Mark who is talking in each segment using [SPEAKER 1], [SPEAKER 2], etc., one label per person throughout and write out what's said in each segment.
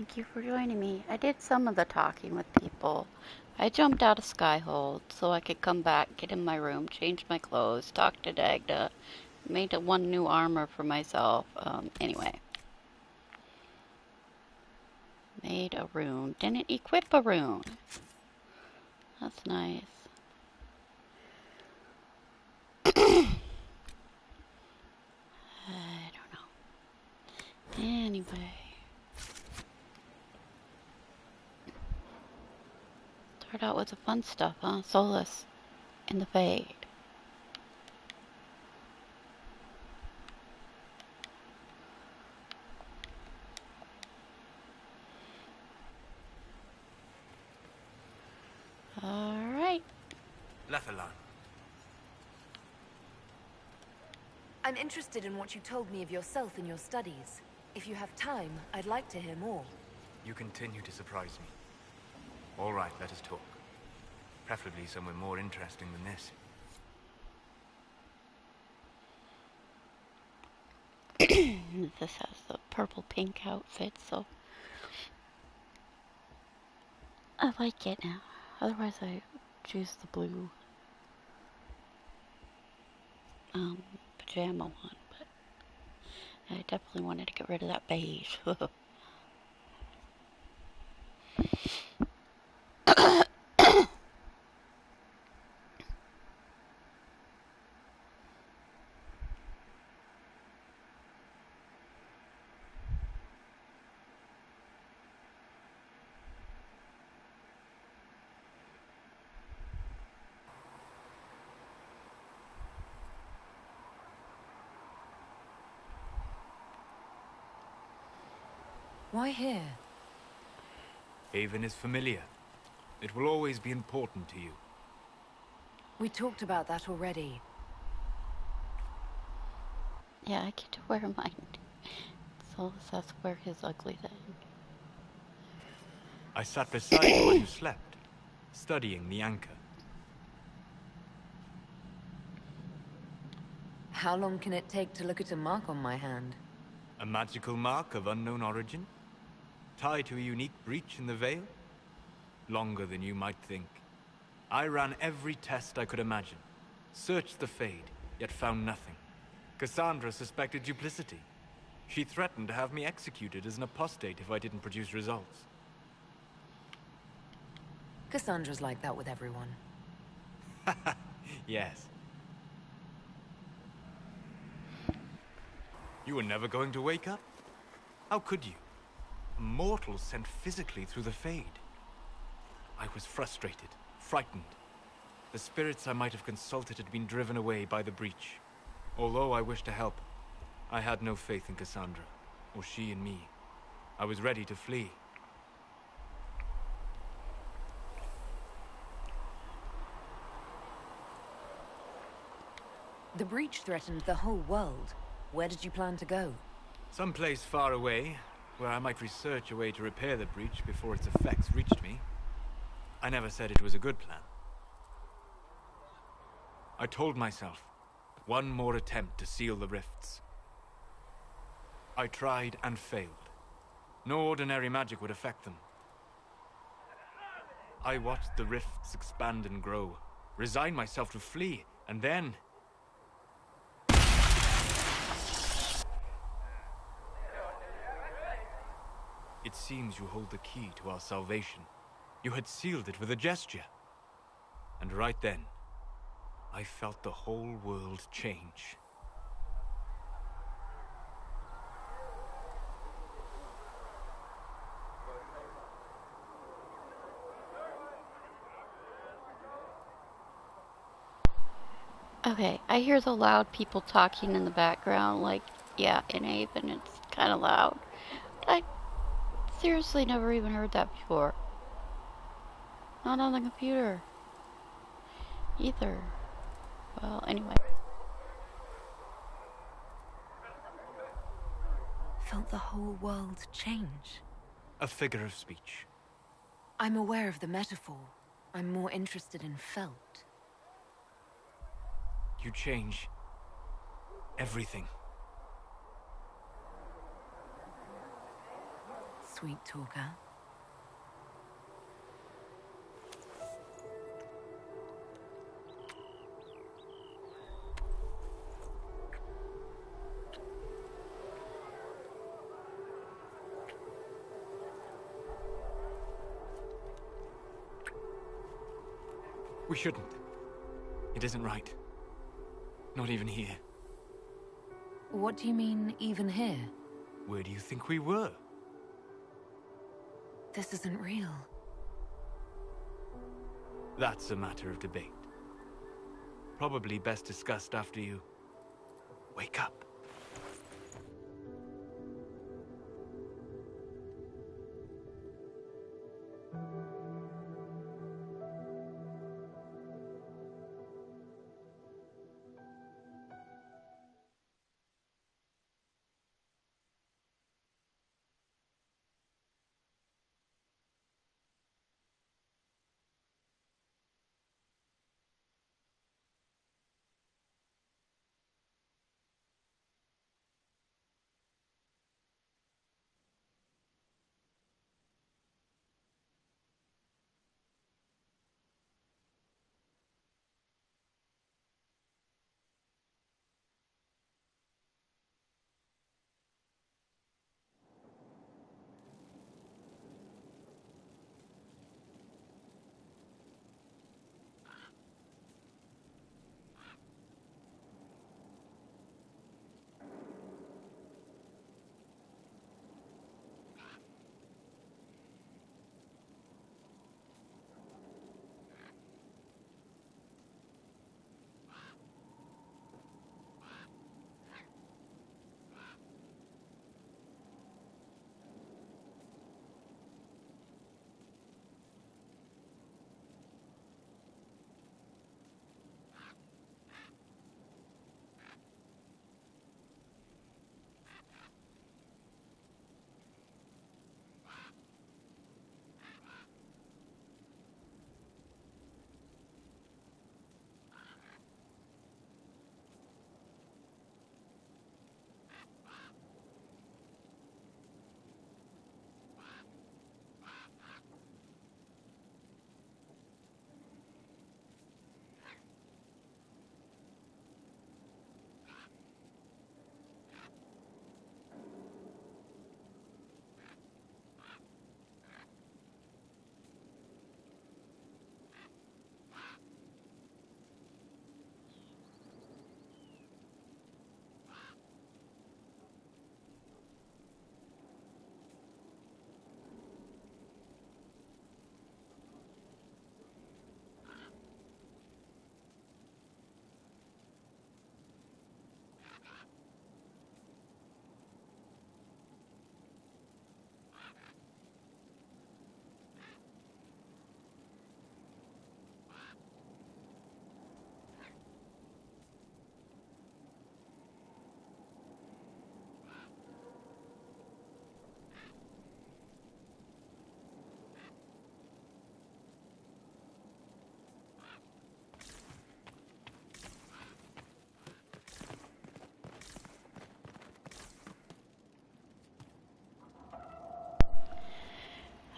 [SPEAKER 1] Thank you for joining me. I did some of the talking with people. I jumped out of Skyhold so I could come back, get in my room, change my clothes, talk to Dagda, made one new armor for myself. Anyway. Made a rune. Didn't equip a rune. That's nice. I don't know. Anyway. Start out with the fun stuff, huh? Solace in the Fade. Alright.
[SPEAKER 2] Lethalan.
[SPEAKER 3] I'm interested in what you told me of yourself and your studies. If you have time, I'd like to hear more.
[SPEAKER 2] You continue to surprise me. All right, let us talk. Preferably somewhere more interesting than this.
[SPEAKER 1] This has the purple-pink outfit, so I like it now. Otherwise, I choose the blue pajama one, but I definitely wanted to get rid of that beige.
[SPEAKER 3] Why here?
[SPEAKER 2] Haven is familiar. It will always be important to you.
[SPEAKER 3] We talked about that already.
[SPEAKER 1] Yeah, I get to wear mine. Solace has to wear his ugly thing.
[SPEAKER 2] I sat beside you while you slept, studying the anchor.
[SPEAKER 3] How long can it take to look at a mark on my hand?
[SPEAKER 2] A magical mark of unknown origin? Tied to a unique breach in the veil? Longer than you might think. I ran every test I could imagine. Searched the Fade, yet found nothing. Cassandra suspected duplicity. She threatened to have me executed as an apostate if I didn't produce results.
[SPEAKER 3] Cassandra's like that with everyone.
[SPEAKER 2] Yes. You were never going to wake up? How could you? A mortal sent physically through the Fade. I was frustrated, frightened. The spirits I might have consulted had been driven away by the breach. Although I wished to help, I had no faith in Cassandra, or she in me. I was ready to flee.
[SPEAKER 3] The breach threatened the whole world. Where did you plan to go?
[SPEAKER 2] Someplace far away, where I might research a way to repair the breach before its effects reached me. I never said it was a good plan. I told myself, one more attempt to seal the rifts. I tried and failed. No ordinary magic would affect them. I watched the rifts expand and grow, resigned myself to flee, and then... It seems you hold the key to our salvation. You had sealed it with a gesture. And right then, I felt the whole world change.
[SPEAKER 1] Okay, I hear the loud people talking in the background, like, yeah, in Haven it's kind of loud. I seriously never even heard that before. Not on the computer. Either. Well, anyway.
[SPEAKER 3] Felt the whole world change.
[SPEAKER 2] A figure of speech.
[SPEAKER 3] I'm aware of the metaphor. I'm more interested in felt.
[SPEAKER 2] You change everything.
[SPEAKER 3] sweet talker.
[SPEAKER 2] We shouldn't. It isn't right. Not even here.
[SPEAKER 3] What do you mean, even here?
[SPEAKER 2] Where do you think we were?
[SPEAKER 3] This isn't real.
[SPEAKER 2] That's a matter of debate. Probably best discussed after you wake up.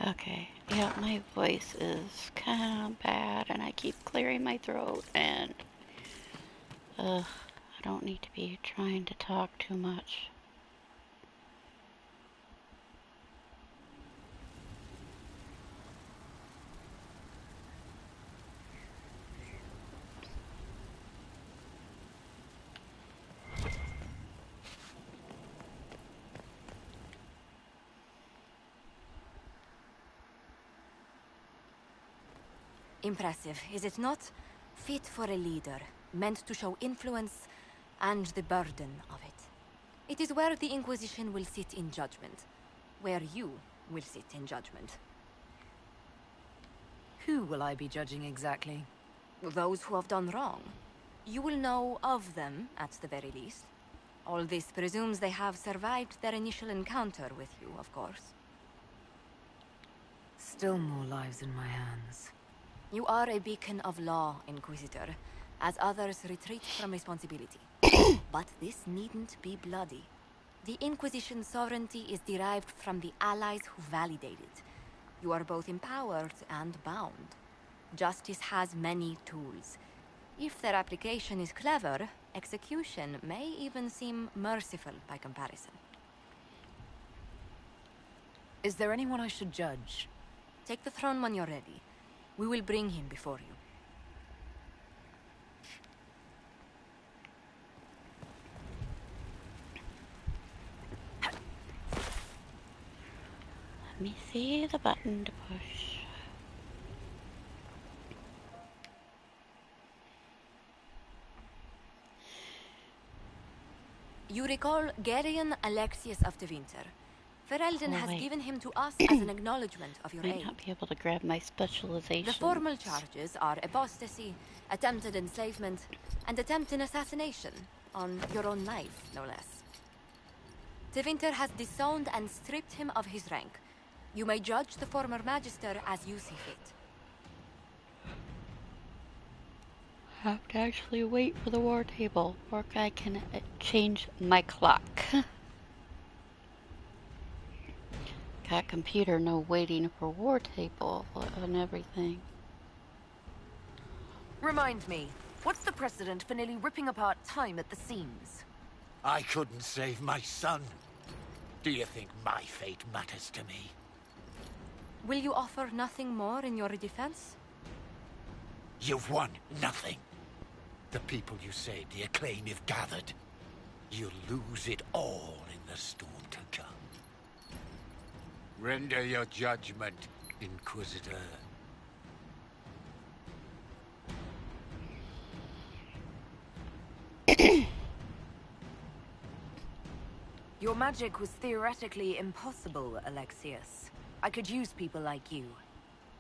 [SPEAKER 1] Okay. Yeah, my voice is kind of bad and I keep clearing my throat and I don't need to be trying to talk too much.
[SPEAKER 3] Impressive, is it not? Fit for a leader, meant to show influence and the burden of it. It is where the Inquisition will sit in judgment, where you will sit in judgment.
[SPEAKER 4] Who will I be judging exactly?
[SPEAKER 3] Those who have done wrong. You will know of them, at the very least. All this presumes they have survived their initial encounter with you, of course.
[SPEAKER 4] Still more lives in my hands.
[SPEAKER 3] You are a beacon of law, Inquisitor, as others retreat from responsibility. But this needn't be bloody. The Inquisition's sovereignty is derived from the allies who validate it. You are both empowered and bound. Justice has many tools. If their application is clever, execution may even seem merciful by comparison.
[SPEAKER 4] Is there anyone I should judge?
[SPEAKER 3] Take the throne when you're ready. We will bring him before you.
[SPEAKER 1] Let me see the button to push.
[SPEAKER 3] You recall Gerion Alexius of the Winter. Ferelden
[SPEAKER 1] Oh,
[SPEAKER 3] has
[SPEAKER 1] wait.
[SPEAKER 3] given him to us as an acknowledgement of your
[SPEAKER 1] Might
[SPEAKER 3] aid.
[SPEAKER 1] not be able to grab my specialization.
[SPEAKER 3] The formal charges are apostasy, attempted enslavement, and attempted assassination on your own life, no less. De Winter has disowned and stripped him of his rank. You may judge the former magister as you see fit.
[SPEAKER 1] I have to actually wait for the war table, or I can change my clock. Got computer, no waiting for war table and everything.
[SPEAKER 4] Remind me, what's the precedent for nearly ripping apart time at the seams?
[SPEAKER 5] I couldn't save my son. Do you think my fate matters to me?
[SPEAKER 3] Will you offer nothing more in your defense?
[SPEAKER 5] You've won nothing. The people you saved, the acclaim you've gathered. You'll lose it all in the storm to come. Render your judgment, Inquisitor.
[SPEAKER 4] Your magic was theoretically impossible, Alexius. I could use people like you.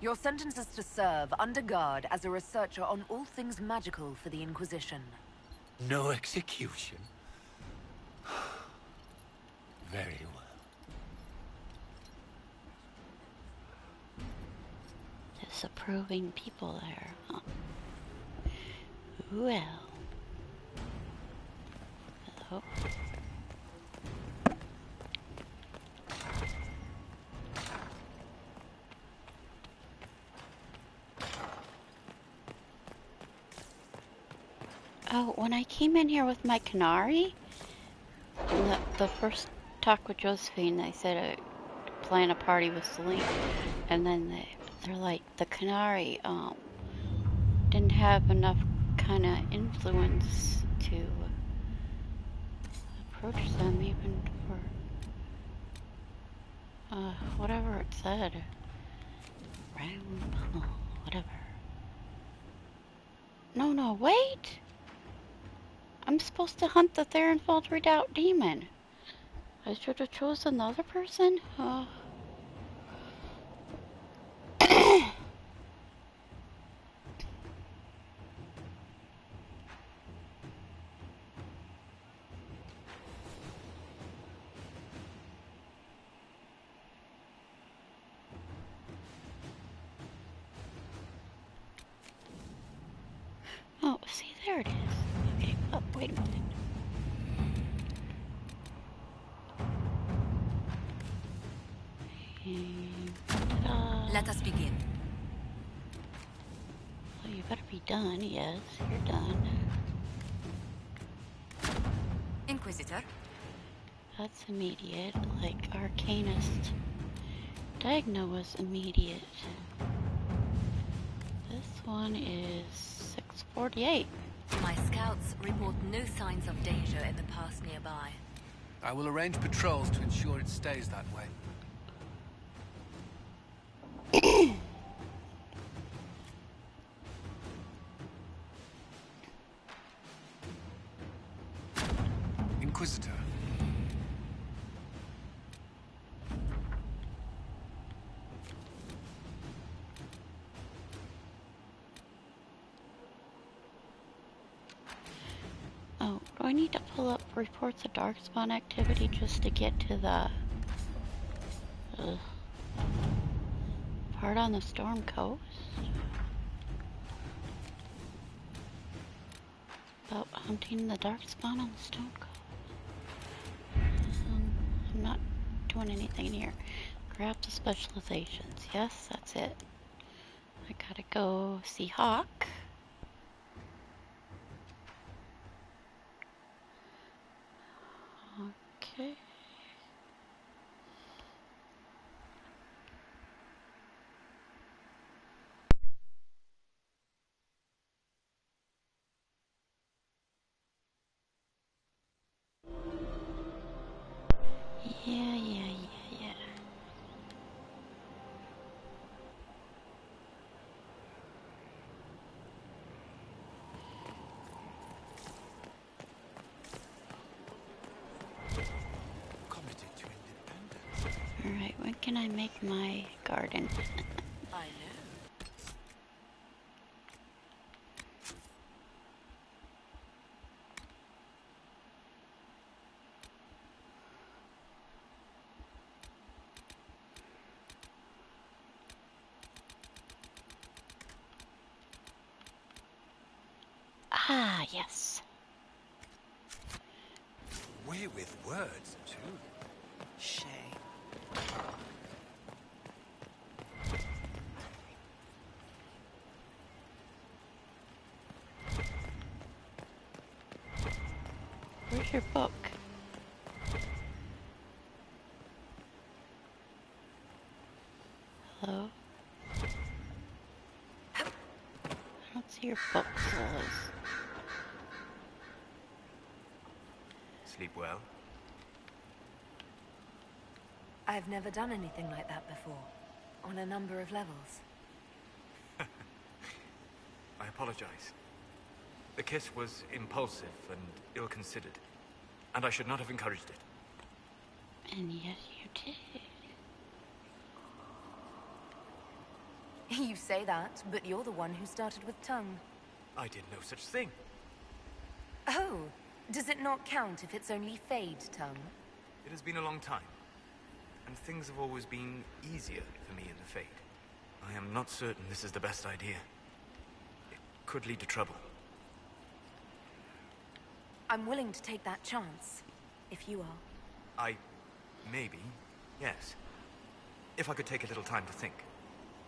[SPEAKER 4] Your sentence is to serve under guard as a researcher on all things magical for the Inquisition.
[SPEAKER 5] No execution? Very well.
[SPEAKER 1] Disapproving people there, huh? Well. Hello. Oh, when I came in here with my Canary, the first talk with Josephine, I said I'd plan a party with Celine, and then they're like, the Canary didn't have enough kind of influence to approach them even for whatever it said. Round, whatever. No, wait! I'm supposed to hunt the Therenfold Redoubt demon. I should have chosen the other person? Oh, see, there it is. Okay, oh, wait a minute. Ta-da.
[SPEAKER 3] Let us begin.
[SPEAKER 1] Well, you better be done. Yes, you're done.
[SPEAKER 3] Inquisitor?
[SPEAKER 1] That's immediate, like Arcanist. Diagno was immediate. This one is 648.
[SPEAKER 3] My scouts report no signs of danger in the pass nearby.
[SPEAKER 6] I will arrange patrols to ensure it stays that way. Inquisitor.
[SPEAKER 1] Oh, do I need to pull up reports of Darkspawn activity just to get to the part on the Storm Coast? About hunting the Darkspawn on the Storm Coast. showing anything in here. Grab the specializations. Yes, that's it. I gotta go see Hawk. Okay. Yeah.
[SPEAKER 5] Committed to independence.
[SPEAKER 1] Alright, when can I make my garden?
[SPEAKER 4] I know.
[SPEAKER 1] Ah, yes.
[SPEAKER 5] Way with words, too.
[SPEAKER 4] Shame.
[SPEAKER 1] Where's your book? Hello? I don't see your book, Liz.
[SPEAKER 2] Sleep well?
[SPEAKER 4] I've never done anything like that before. On a number of levels.
[SPEAKER 2] I apologize. The kiss was impulsive and ill-considered, and I should not have encouraged it.
[SPEAKER 1] And yes, you did.
[SPEAKER 4] You say that, but you're the one who started with tongue.
[SPEAKER 2] I did no such thing.
[SPEAKER 4] Oh, does it not count if it's only Fade tongue?
[SPEAKER 2] It has been a long time, and things have always been easier for me in the Fade. I am not certain this is the best idea. It could lead to trouble.
[SPEAKER 4] I'm willing to take that chance, if you are.
[SPEAKER 2] Maybe, yes. If I could take a little time to think.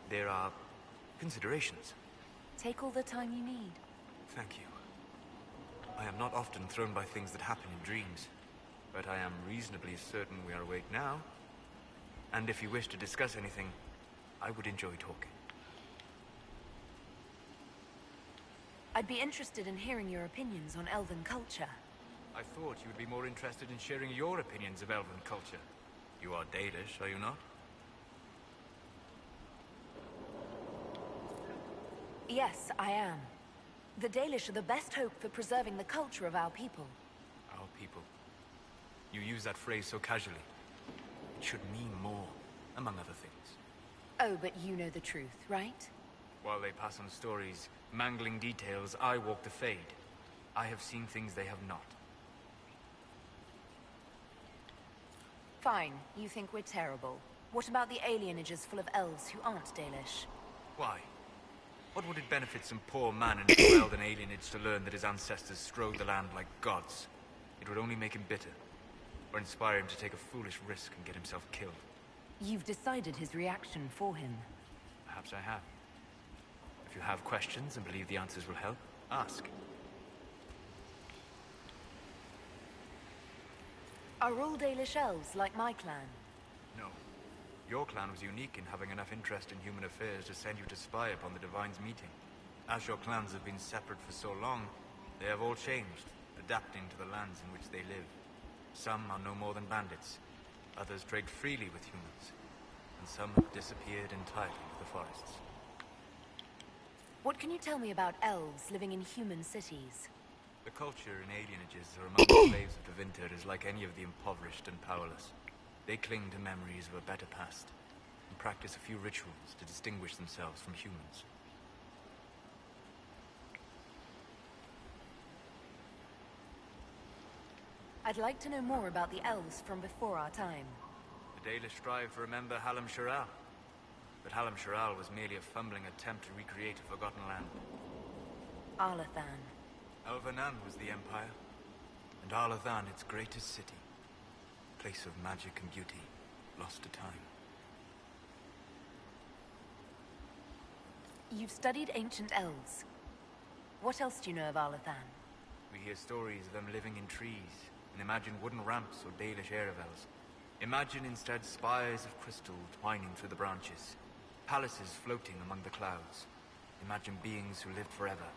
[SPEAKER 2] There are considerations.
[SPEAKER 4] Take all the time you need.
[SPEAKER 2] Thank you. I am not often thrown by things that happen in dreams, but I am reasonably certain we are awake now. And if you wish to discuss anything, I would enjoy talking.
[SPEAKER 4] I'd be interested in hearing your opinions on elven culture.
[SPEAKER 2] I thought you would be more interested in sharing your opinions of elven culture. You are Dalish, are you not?
[SPEAKER 4] Yes, I am. The Dalish are the best hope for preserving the culture of our people.
[SPEAKER 2] Our people. You use that phrase so casually. It should mean more, among other things.
[SPEAKER 4] Oh, but you know the truth, right?
[SPEAKER 2] While they pass on stories, mangling details, I walk the Fade. I have seen things they have not.
[SPEAKER 4] Fine, you think we're terrible. What about the alienages full of elves who aren't Dalish?
[SPEAKER 2] Why? What would it benefit some poor man in his elven alienage to learn that his ancestors strode the land like gods? It would only make him bitter, or inspire him to take a foolish risk and get himself killed.
[SPEAKER 4] You've decided his reaction for him.
[SPEAKER 2] Perhaps I have. If you have questions and believe the answers will help, ask.
[SPEAKER 4] Are all Dalish elves like my clan?
[SPEAKER 2] No. Your clan was unique in having enough interest in human affairs to send you to spy upon the Divine's meeting. As your clans have been separate for so long, they have all changed, adapting to the lands in which they live. Some are no more than bandits. Others trade freely with humans. And some have disappeared entirely into the forests.
[SPEAKER 4] What can you tell me about elves living in human cities?
[SPEAKER 2] The culture in alienages or among the slaves of the Winter is like any of the impoverished and powerless. They cling to memories of a better past, and practice a few rituals to distinguish themselves from humans.
[SPEAKER 4] I'd like to know more about the elves from before our time.
[SPEAKER 2] The Dalish strive to remember Hallam Shiral, but Hallam Shiral was merely a fumbling attempt to recreate a forgotten land.
[SPEAKER 4] Arlathan.
[SPEAKER 2] Elvanan was the Empire, and Arlathan its greatest city, place of magic and beauty. lost to time.
[SPEAKER 4] You've studied ancient elves. What else do you know of Alathan?
[SPEAKER 2] We hear stories of them living in trees, and imagine wooden ramps or Dalish Erebels. Imagine instead spires of crystal twining through the branches, palaces floating among the clouds. Imagine beings who lived forever,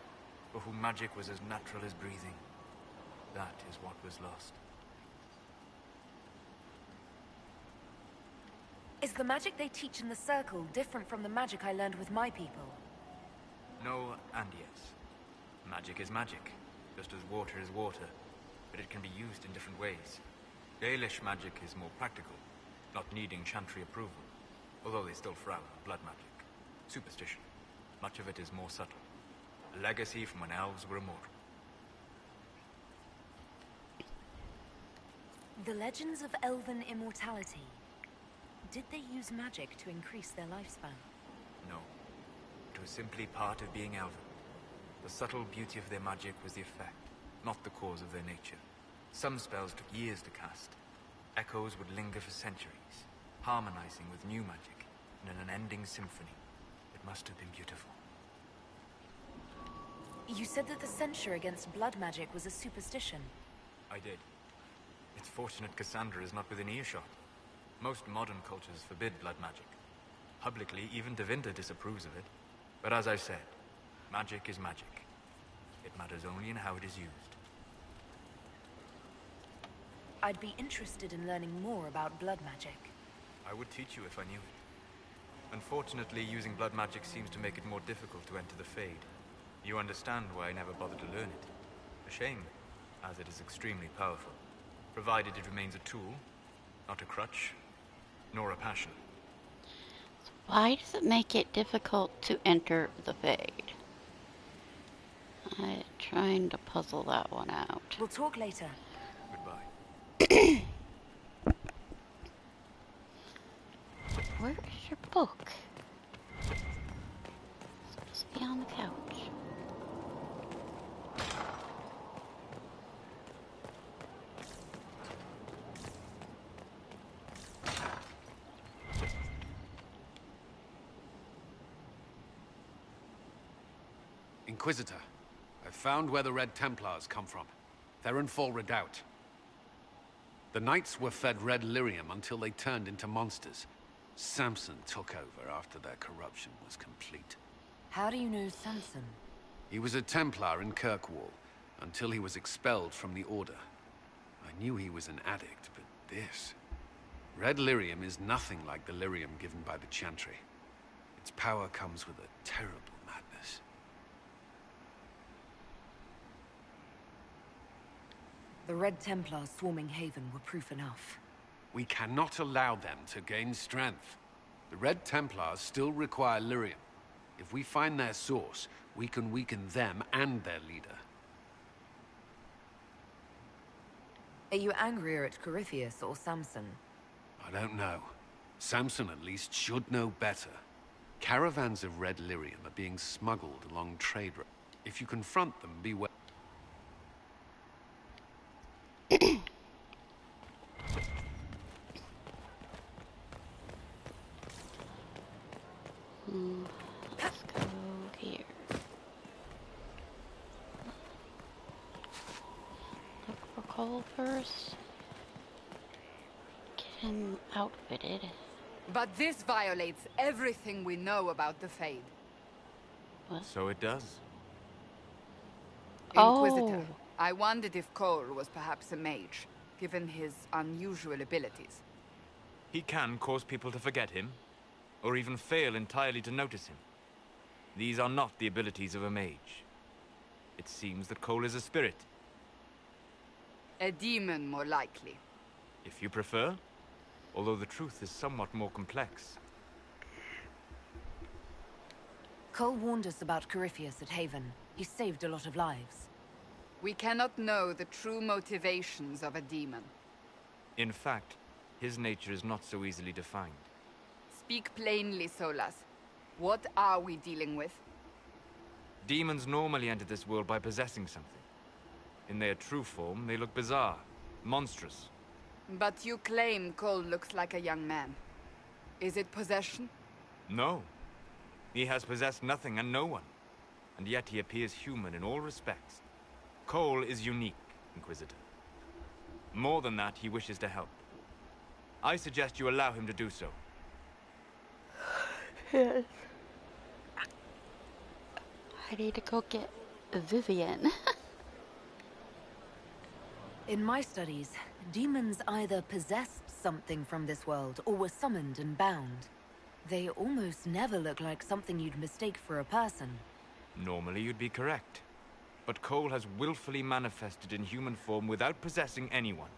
[SPEAKER 2] for whom magic was as natural as breathing. That is what was lost.
[SPEAKER 4] Is the magic they teach in the Circle different from the magic I learned with my people?
[SPEAKER 2] No and yes. Magic is magic, just as water is water, but it can be used in different ways. Dalish magic is more practical, not needing chantry approval, although they still frown on blood magic. Superstition. Much of it is more subtle. A legacy from when elves were immortal.
[SPEAKER 4] The legends of elven immortality. Did they use magic to increase their lifespan?
[SPEAKER 2] No. It was simply part of being elven. The subtle beauty of their magic was the effect, not the cause of their nature. Some spells took years to cast. Echoes would linger for centuries, harmonizing with new magic in an unending symphony. It must have been beautiful.
[SPEAKER 4] You said that the censure against blood magic was a superstition.
[SPEAKER 2] I did. It's fortunate Cassandra is not within earshot. Most modern cultures forbid blood magic. Publicly, even Devinda disapproves of it. But as I said, magic is magic. It matters only in how it is used.
[SPEAKER 4] I'd be interested in learning more about blood magic.
[SPEAKER 2] I would teach you if I knew it. Unfortunately, using blood magic seems to make it more difficult to enter the Fade. You understand why I never bothered to learn it. A shame, as it is extremely powerful. Provided it remains a tool, not a crutch, nor a passion.
[SPEAKER 1] Why does it make it difficult to enter the Fade? I'm trying to puzzle that one out.
[SPEAKER 4] We'll talk later.
[SPEAKER 2] Goodbye.
[SPEAKER 1] Where is your book? It's supposed to be on the couch.
[SPEAKER 6] Inquisitor, I've found where the Red Templars come from. Therenfall Redoubt. The Knights were fed red lyrium until they turned into monsters. Samson took over after their corruption was complete.
[SPEAKER 4] How do you know Samson?
[SPEAKER 6] He was a Templar in Kirkwall, until he was expelled from the Order. I knew he was an addict, but this... Red lyrium is nothing like the lyrium given by the Chantry. Its power comes with a terrible madness.
[SPEAKER 4] The Red Templars swarming Haven were proof enough.
[SPEAKER 6] We cannot allow them to gain strength. The Red Templars still require lyrium. If we find their source, we can weaken them and their leader.
[SPEAKER 4] Are you angrier at Corypheus or Samson?
[SPEAKER 6] I don't know. Samson at least should know better. Caravans of red lyrium are being smuggled along trade routes. If you confront them, beware.
[SPEAKER 1] Let's go here. Look for Cole first. Get him outfitted.
[SPEAKER 7] But this violates everything we know about the Fade.
[SPEAKER 1] What?
[SPEAKER 2] So it does.
[SPEAKER 7] Inquisitor,
[SPEAKER 1] Oh.
[SPEAKER 7] I wondered if Cole was perhaps a mage, given his unusual abilities.
[SPEAKER 2] He can cause people to forget him, or even fail entirely to notice him. These are not the abilities of a mage. It seems that Cole is a spirit.
[SPEAKER 7] A demon, more likely.
[SPEAKER 2] If you prefer, although the truth is somewhat more complex.
[SPEAKER 4] Cole warned us about Corypheus at Haven. He saved a lot of lives.
[SPEAKER 7] We cannot know the true motivations of a demon.
[SPEAKER 2] In fact, his nature is not so easily defined.
[SPEAKER 7] Speak plainly, Solas. What are we dealing with?
[SPEAKER 2] Demons normally enter this world by possessing something. In their true form, they look bizarre, monstrous.
[SPEAKER 7] But you claim Cole looks like a young man. Is it possession?
[SPEAKER 2] No. He has possessed nothing and no one. And yet he appears human in all respects. Cole is unique, Inquisitor. More than that, he wishes to help. I suggest you allow him to do so.
[SPEAKER 1] Yes. I need to go get Vivian.
[SPEAKER 4] In my studies, demons either possessed something from this world or were summoned and bound. They almost never look like something you'd mistake for a person.
[SPEAKER 2] Normally you'd be correct. But Cole has willfully manifested in human form without possessing anyone.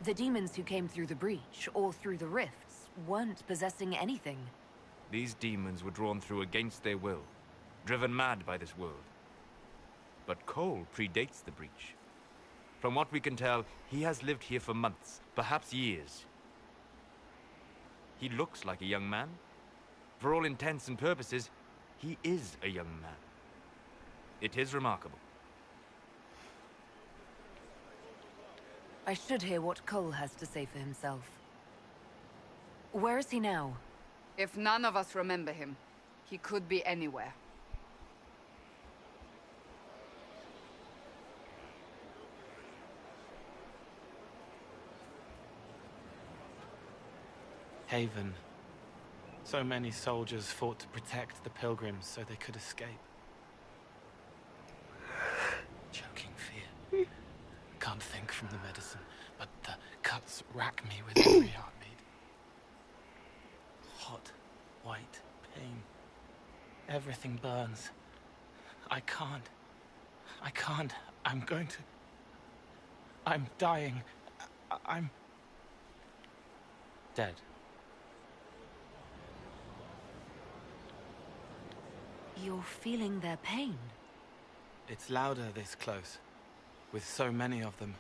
[SPEAKER 4] The demons who came through the breach, or through the rifts, weren't possessing anything.
[SPEAKER 2] These demons were drawn through against their will, driven mad by this world. But Cole predates the breach. From what we can tell, he has lived here for months, perhaps years. He looks like a young man. For all intents and purposes, he is a young man. It is remarkable.
[SPEAKER 4] I should hear what Cole has to say for himself. Where is he now?
[SPEAKER 7] If none of us remember him, he could be anywhere.
[SPEAKER 8] Haven. So many soldiers fought to protect the pilgrims so they could escape. Choking fear. Can't think from the medicine, but the cuts rack me with every heartbeat. Hot, white pain. Everything burns. I can't. I'm going to... I'm dying. I'm... dead.
[SPEAKER 4] You're feeling their pain.
[SPEAKER 8] It's louder this close, with so many of them.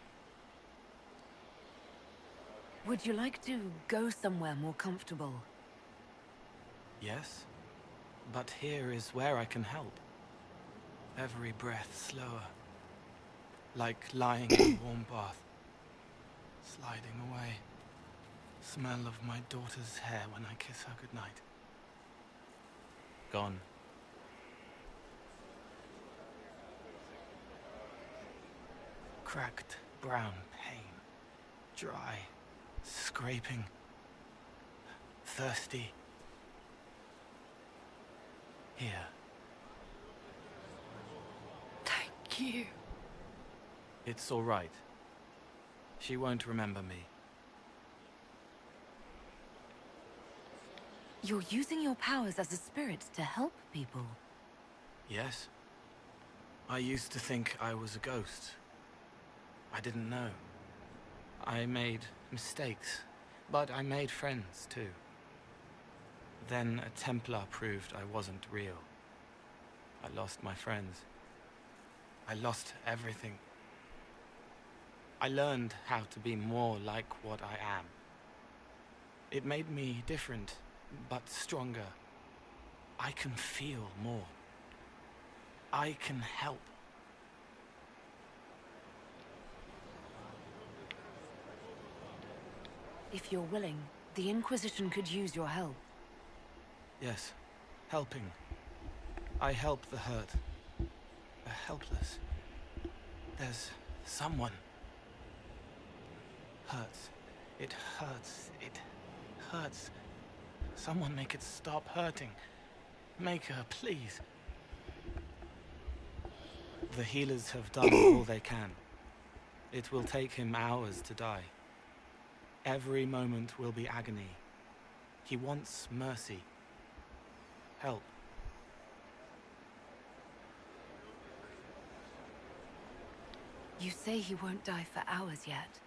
[SPEAKER 4] Would you like to go somewhere more comfortable?
[SPEAKER 8] Yes, but here is where I can help. Every breath slower, like lying in a warm bath, sliding away. Smell of my daughter's hair when I kiss her goodnight. Gone. Cracked brown pain, dry, scraping, thirsty. Here.
[SPEAKER 4] Thank you.
[SPEAKER 8] It's all right. She won't remember me.
[SPEAKER 4] You're using your powers as a spirit to help people.
[SPEAKER 8] Yes. I used to think I was a ghost. I didn't know. I made mistakes, but I made friends too. Then a Templar proved I wasn't real. I lost my friends. I lost everything. I learned how to be more like what I am. It made me different, but stronger. I can feel more. I can help.
[SPEAKER 4] If you're willing, the Inquisition could use your help.
[SPEAKER 8] Yes, helping. I help the hurt. The helpless. There's someone. Hurts. It hurts. It hurts. Someone make it stop hurting. Make her, please. The healers have done all they can. It will take him hours to die. Every moment will be agony. He wants mercy. Help.
[SPEAKER 4] You say he won't die for hours yet,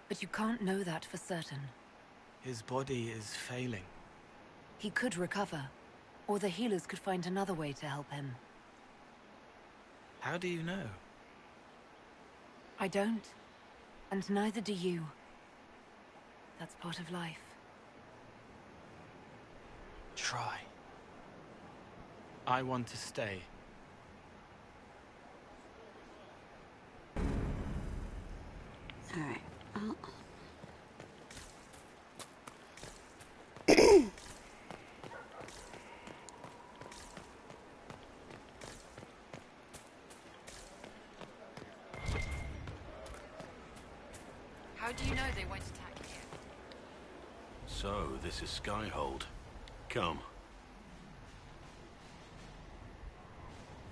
[SPEAKER 4] but you can't know that for certain.
[SPEAKER 8] His body is failing.
[SPEAKER 4] He could recover, or the healers could find another way to help him.
[SPEAKER 8] How do you know?
[SPEAKER 4] I don't, and neither do you. That's part of life.
[SPEAKER 8] Try. I want to stay.
[SPEAKER 1] Alright. Oh.
[SPEAKER 7] How do you know they won't attack here?
[SPEAKER 9] So, this is Skyhold. Come.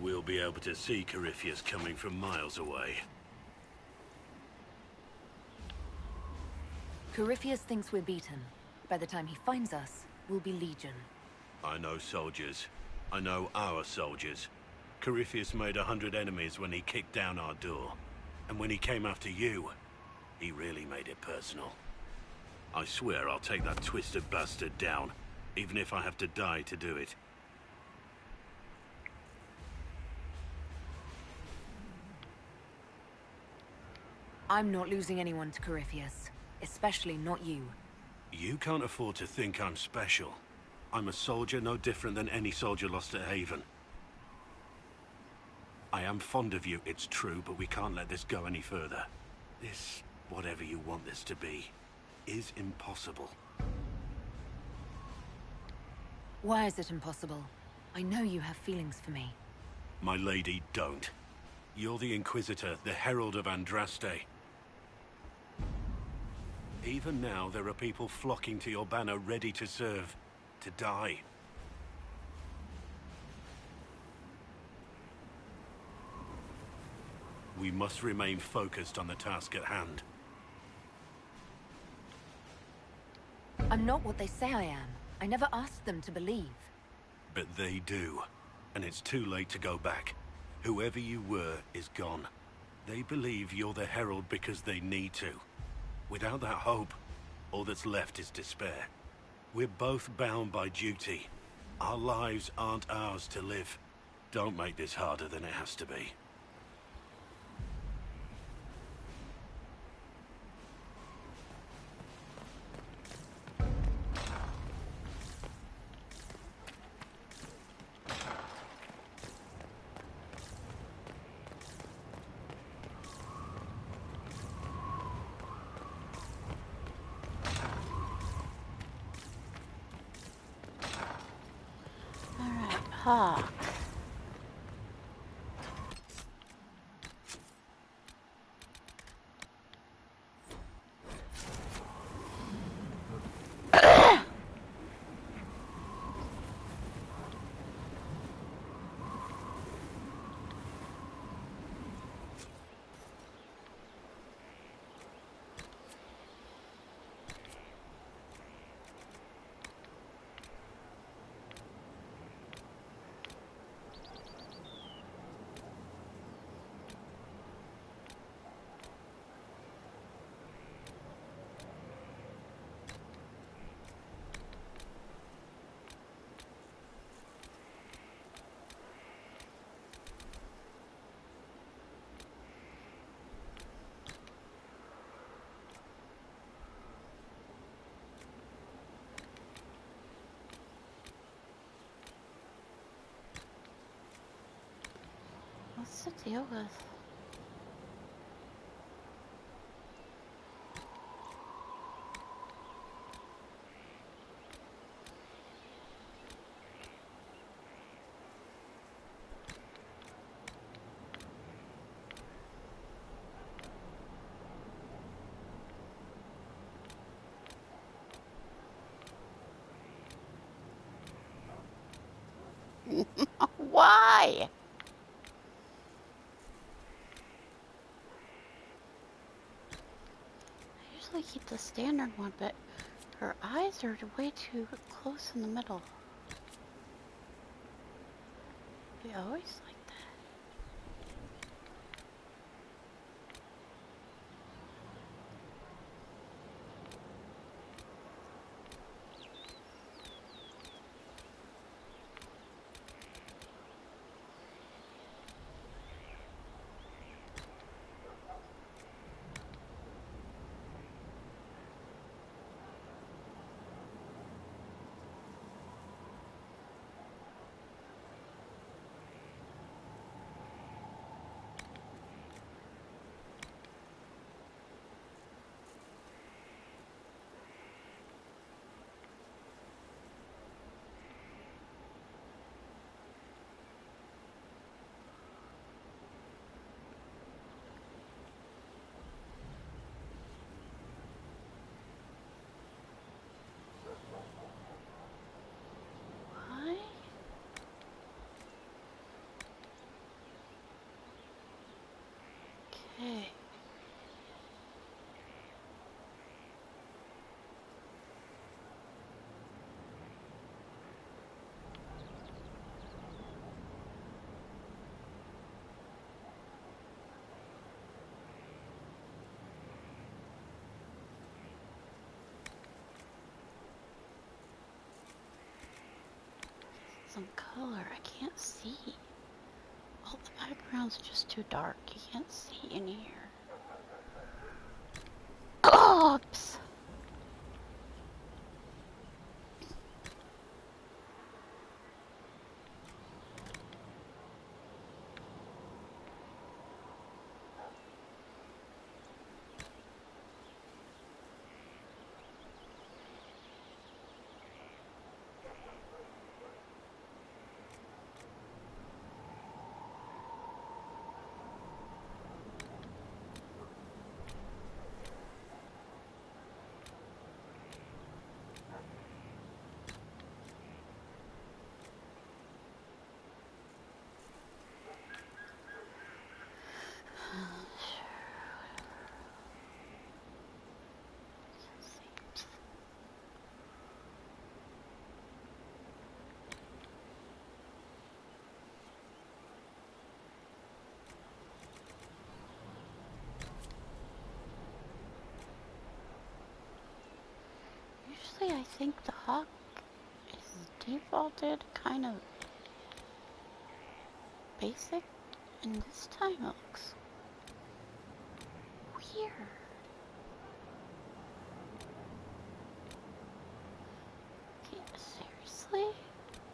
[SPEAKER 9] We'll be able to see Corypheus coming from miles away.
[SPEAKER 4] Corypheus thinks we're beaten. By the time he finds us, we'll be legion.
[SPEAKER 9] I know soldiers. I know our soldiers. Corypheus made 100 enemies when he kicked down our door. And when he came after you, he really made it personal. I swear I'll take that twisted bastard down, even if I have to die to do it.
[SPEAKER 4] I'm not losing anyone to Corypheus. Especially not you.
[SPEAKER 9] You can't afford to think I'm special. I'm a soldier no different than any soldier lost at Haven. I am fond of you, it's true, but we can't let this go any further. This, whatever you want this to be, is impossible.
[SPEAKER 4] Why is it impossible? I know you have feelings for me.
[SPEAKER 9] My lady, don't. You're the Inquisitor, the Herald of Andraste. Even now, there are people flocking to your banner ready to serve, to die. We must remain focused on the task at hand.
[SPEAKER 4] I'm not what they say I am. I never asked them to believe.
[SPEAKER 9] But they do. And it's too late to go back. Whoever you were is gone. They believe you're the Herald because they need to. Without that hope, all that's left is despair. We're both bound by duty. Our lives aren't ours to live. Don't make this harder than it has to be.
[SPEAKER 1] Alright, Hawk. What's the deal with? Why? I usually keep the standard one, but her eyes are way too close in the middle. They always like that. some color. I can't see. All the background's just too dark. You can't see in here. Oops! Usually I think the hawk is defaulted kind of basic, and this time it looks weird. Okay, seriously?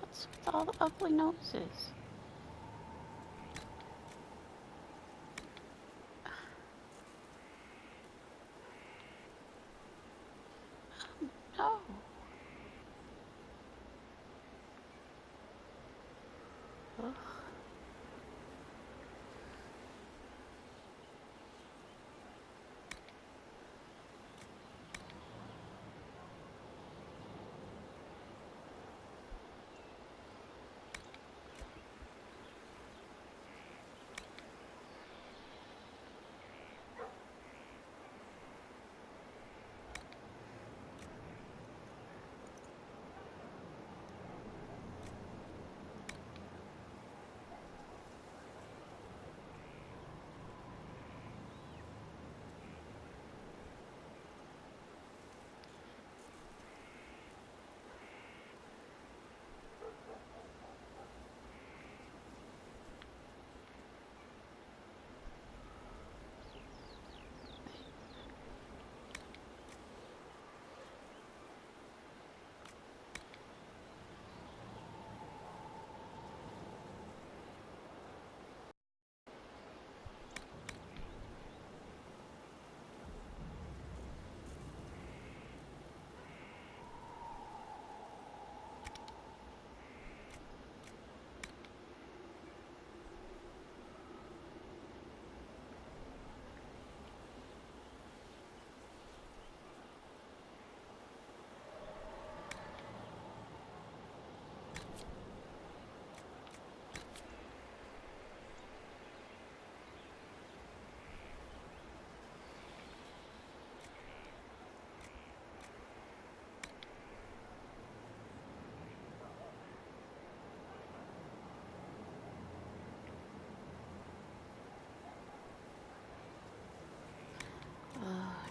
[SPEAKER 1] What's with all the ugly noses? No. Ugh.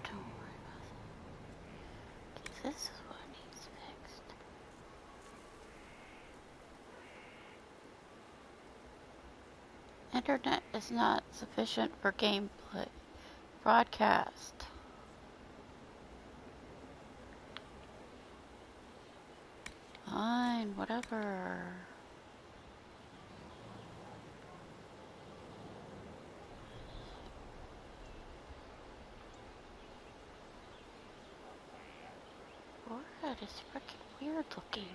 [SPEAKER 1] Don't worry about it. Okay, this is what needs fixed. Internet is not sufficient for gameplay. Broadcast. Fine, whatever. Forehead is freaking weird looking.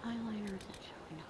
[SPEAKER 1] eyeliner isn't showing up.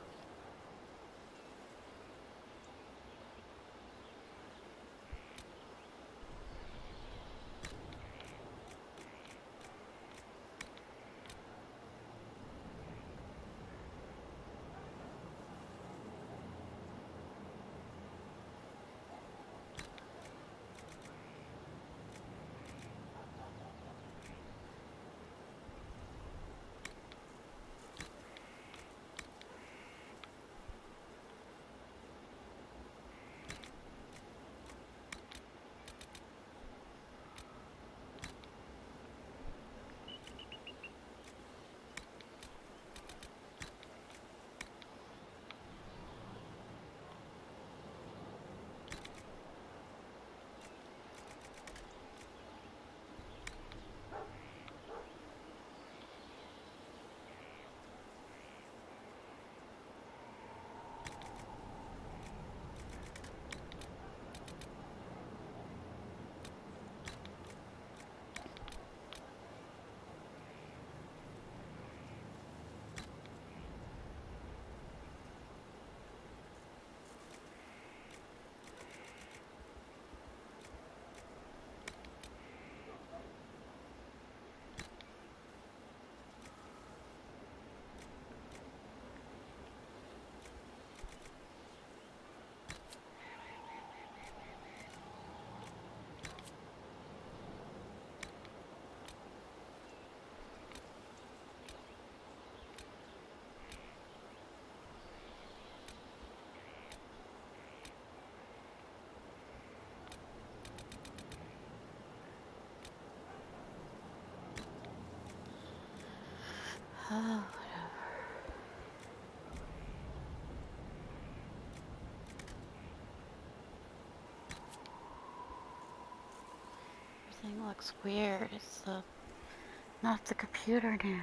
[SPEAKER 1] Oh, everything looks weird. It's not the computer now.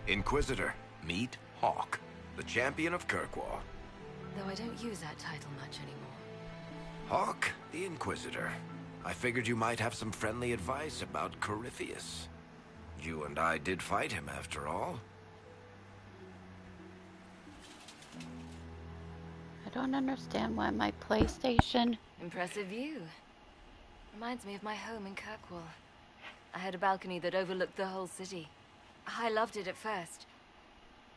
[SPEAKER 10] Inquisitor, meet Hawk, the champion of Kirkwall.
[SPEAKER 3] Though I don't use that title much anymore.
[SPEAKER 10] Hawk, the Inquisitor. I figured you might have some friendly advice about Corypheus. You and I did fight him, after all.
[SPEAKER 1] I don't understand why my PlayStation...
[SPEAKER 3] Impressive view. Reminds me of my home in Kirkwall. I had a balcony that overlooked the whole city. I loved it at first.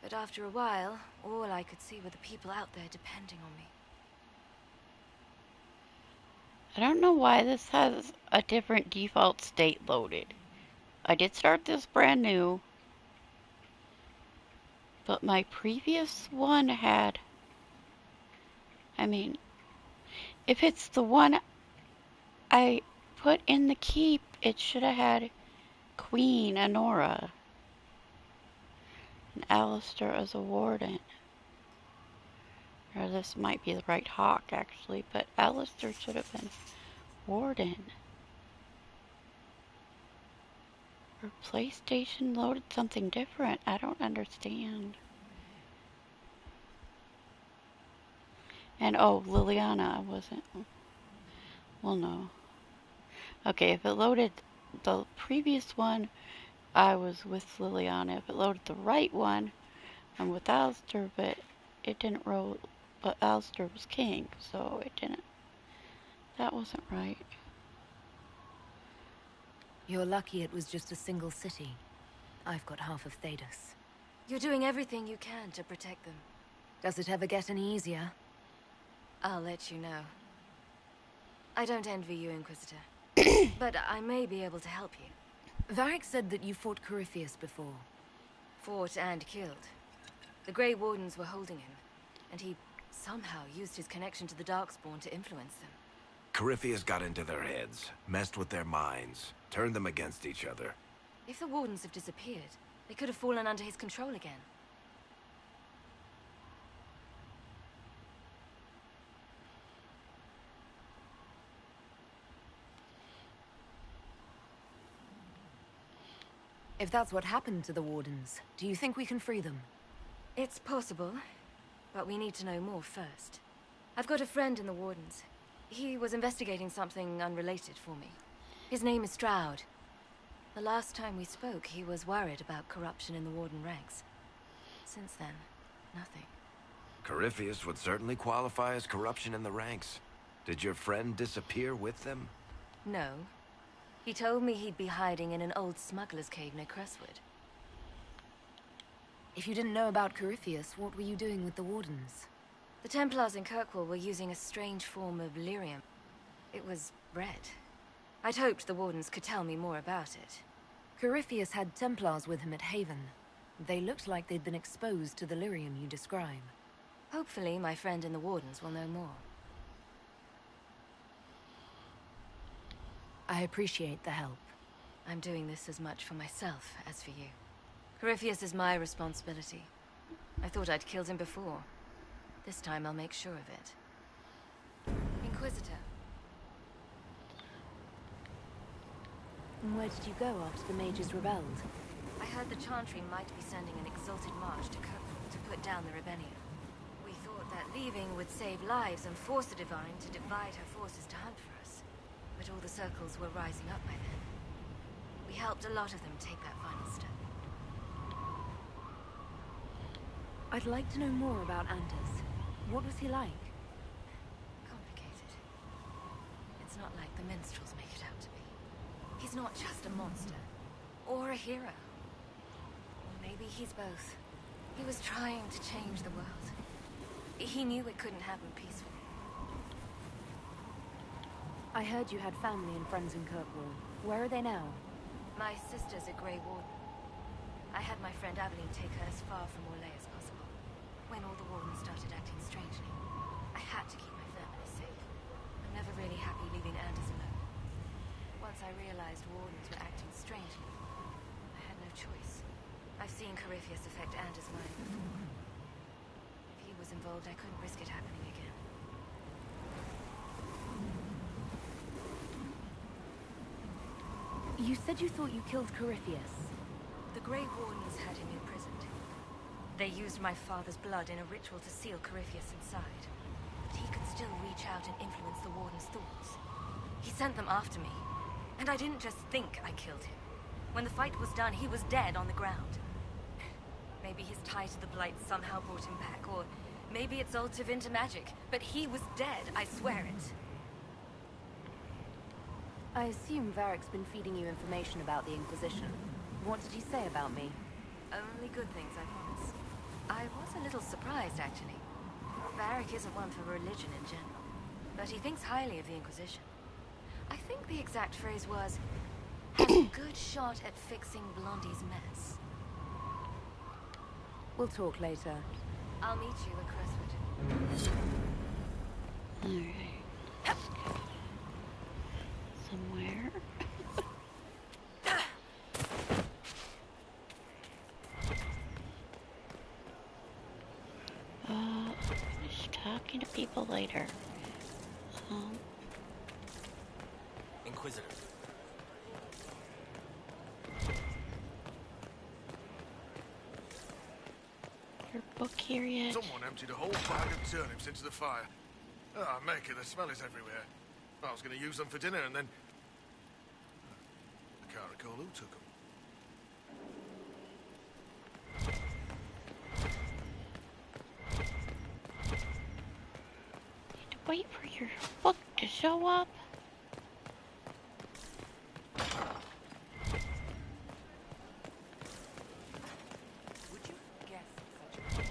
[SPEAKER 3] But after a while, all I could see were the people out there depending on me.
[SPEAKER 1] I don't know why this has a different default state loaded. I did start this brand new, but my previous one had... I mean, if it's the one I put in the keep, it should have had Queen Honora and Alistair as a warden. Or this might be the right Hawk, actually, but Alistair should have been warden. Or PlayStation loaded something different. I don't understand. And oh, Liliana, I wasn't. Well, no. Okay, if it loaded the previous one, I was with Liliana. If it loaded the right one, I'm with Alistair, but it didn't roll. But Alistair was king, so it didn't. That wasn't right.
[SPEAKER 3] You're lucky it was just a single city. I've got half of Thedas. You're doing everything you can to protect them. Does it ever get any easier? I'll let you know. I don't envy you, Inquisitor. But I may be able to help you. Varric said that you fought Corypheus before. Fought and killed. The Grey Wardens were holding him, and he somehow used his connection to the Darkspawn to influence them.
[SPEAKER 10] Corypheus got into their heads, messed with their minds, turned them against each other.
[SPEAKER 3] If the Wardens have disappeared, they could have fallen under his control again.
[SPEAKER 4] If that's what happened to the Wardens, do you think we can free them?
[SPEAKER 11] It's possible, but we need to know more first. I've got a friend in the Wardens. He was investigating something unrelated for me. His name is Stroud. The last time we spoke, he was worried about corruption in the Warden ranks. Since then, nothing.
[SPEAKER 10] Corypheus would certainly qualify as corruption in the ranks. Did your friend disappear with them?
[SPEAKER 11] No. He told me he'd be hiding in an old smuggler's cave near Crestwood.
[SPEAKER 4] If you didn't know about Corypheus, what were you doing with the Wardens?
[SPEAKER 11] The Templars in Kirkwall were using a strange form of lyrium. It was red. I'd hoped the Wardens could tell me more about it.
[SPEAKER 4] Corypheus had Templars with him at Haven. They looked like they'd been exposed to the lyrium you describe.
[SPEAKER 11] Hopefully, my friend in the Wardens will know more.
[SPEAKER 4] I appreciate the help.
[SPEAKER 11] I'm doing this as much for myself as for you. Corypheus is my responsibility. I thought I'd killed him before. This time I'll make sure of it. Inquisitor.
[SPEAKER 4] And where did you go after the mages rebelled?
[SPEAKER 11] I heard the Chantry might be sending an exalted march to Kirkwall to put down the rebellion. We thought that leaving would save lives and force the Divine to divide her forces to hunt for us. But all the circles were rising up by then. We helped a lot of them take that final step.
[SPEAKER 4] I'd like to know more about Anders. What was he like?
[SPEAKER 11] Complicated. It's not like the minstrels make it out to be. He's not just a monster. Or a hero. Or maybe he's both. He was trying to change the world. He knew it couldn't happen peacefully.
[SPEAKER 4] I heard you had family and friends in Kirkwall. Where are they now?
[SPEAKER 11] My sister's a Grey Warden. I had my friend Aveline take her as far from Orlais as possible. When all the Wardens started acting strangely, I had to keep my family safe. I'm never really happy leaving Anders alone. Once I realized Wardens were acting strangely, I had no choice. I've seen Corypheus affect Anders' mind before. If he was involved, I couldn't risk it happening again.
[SPEAKER 4] You said you thought you killed Corypheus.
[SPEAKER 11] The Grey Wardens had him imprisoned. They used my father's blood in a ritual to seal Corypheus inside. But he could still reach out and influence the Warden's thoughts. He sent them after me. And I didn't just think I killed him. When the fight was done, he was dead on the ground. Maybe his tie to the Blight somehow brought him back, or maybe it's all Tevinter magic. But he was dead, I swear it.
[SPEAKER 4] I assume Varric's been feeding you information about the Inquisition. What did he say about me?
[SPEAKER 11] Only good things, I promise. I was a little surprised, actually. Varric isn't one for religion in general, but he thinks highly of the Inquisition. I think the exact phrase was, has a good shot at fixing Blondie's mess.
[SPEAKER 4] We'll talk later.
[SPEAKER 11] I'll meet you at Crestwood.
[SPEAKER 1] Alright. Somewhere. Just talking to people later.
[SPEAKER 12] Inquisitor.
[SPEAKER 1] Your book here yet?
[SPEAKER 13] Someone emptied a whole bag of turnips into the fire. Ah, Maker, the smell is everywhere. I was going to use them for dinner and then... I can't recall who took them.
[SPEAKER 1] Need to wait for your book to show up.
[SPEAKER 4] Would you guess such a...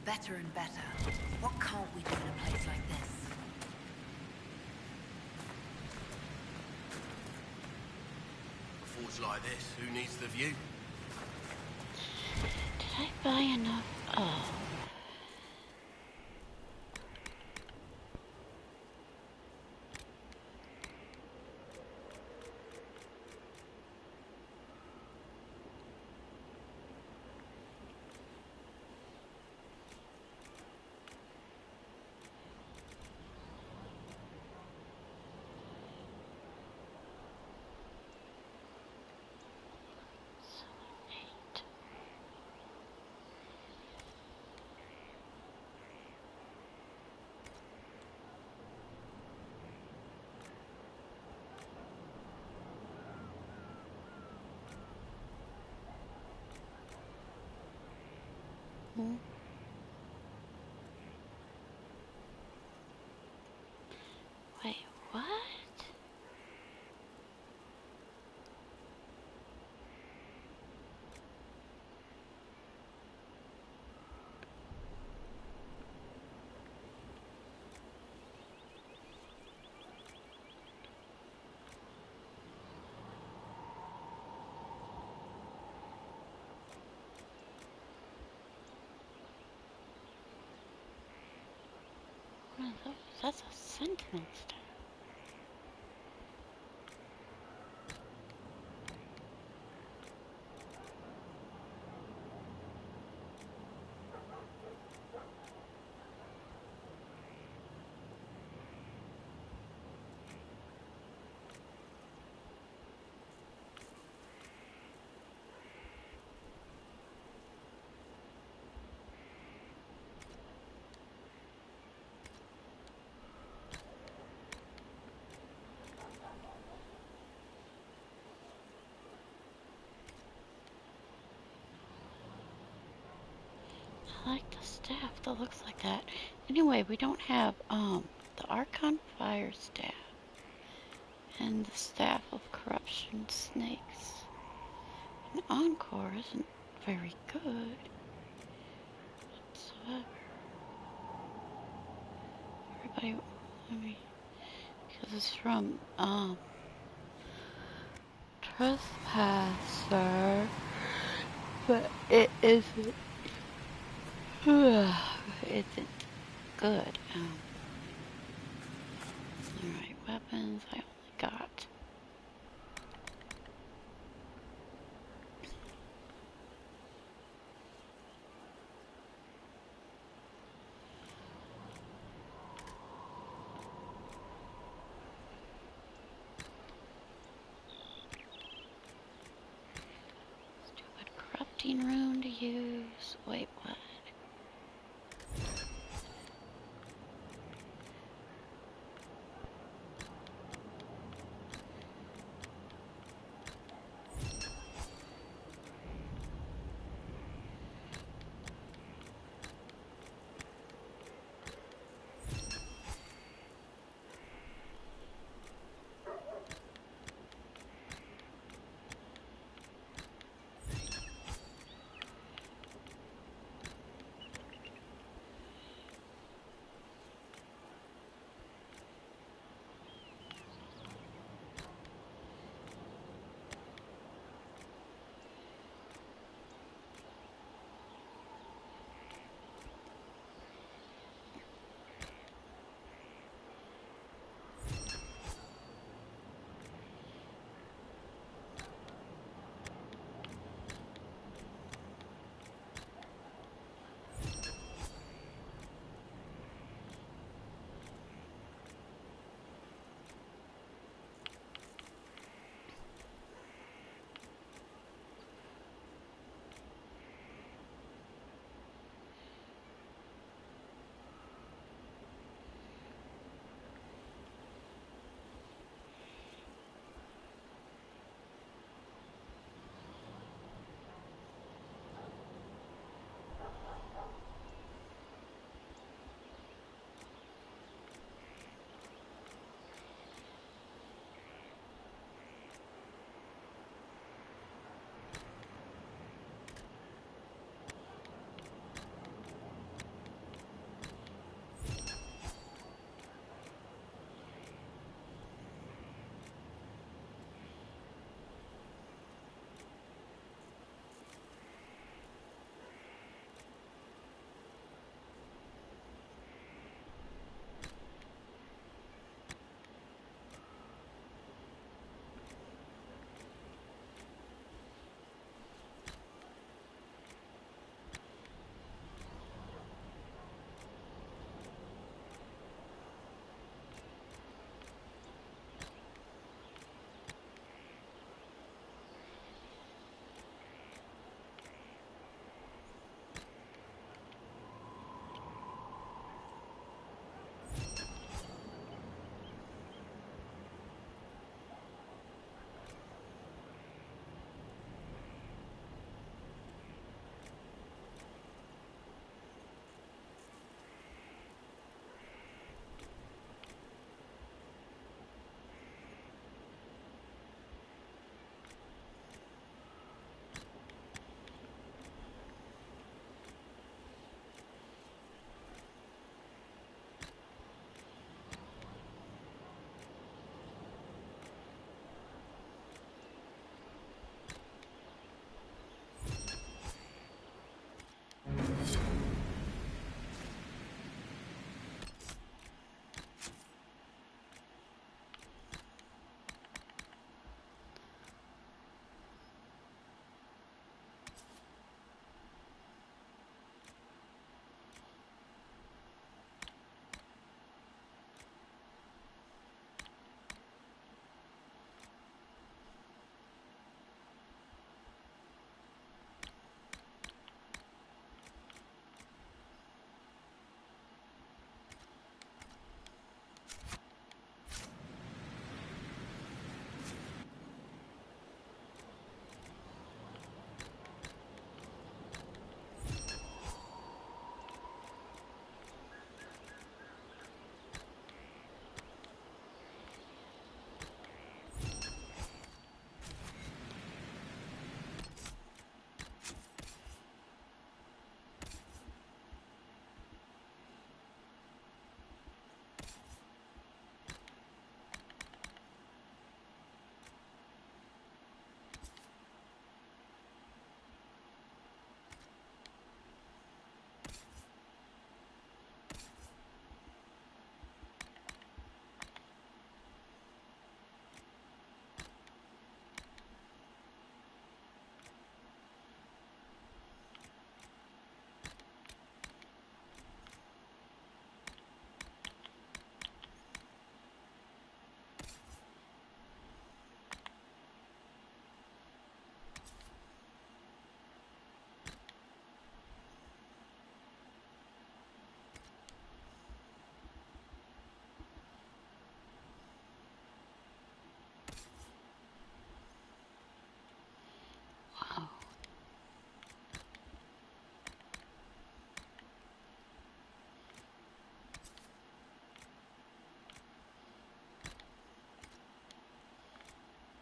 [SPEAKER 4] Better and better. What can't we do in a place like this?
[SPEAKER 12] A forge like this, who needs the view?
[SPEAKER 1] Did I buy enough? Oh. That's a sentinel staff. I like the staff that looks like that. Anyway, we don't have the Archon Fire Staff and the Staff of Corruption Snakes. And Encore isn't very good whatsoever. Everybody, let me, because it's from Trespasser, but it isn't. Isn't good. Alright, weapons. I only got. Stupid corrupting rune to use. Wait, what?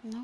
[SPEAKER 1] No?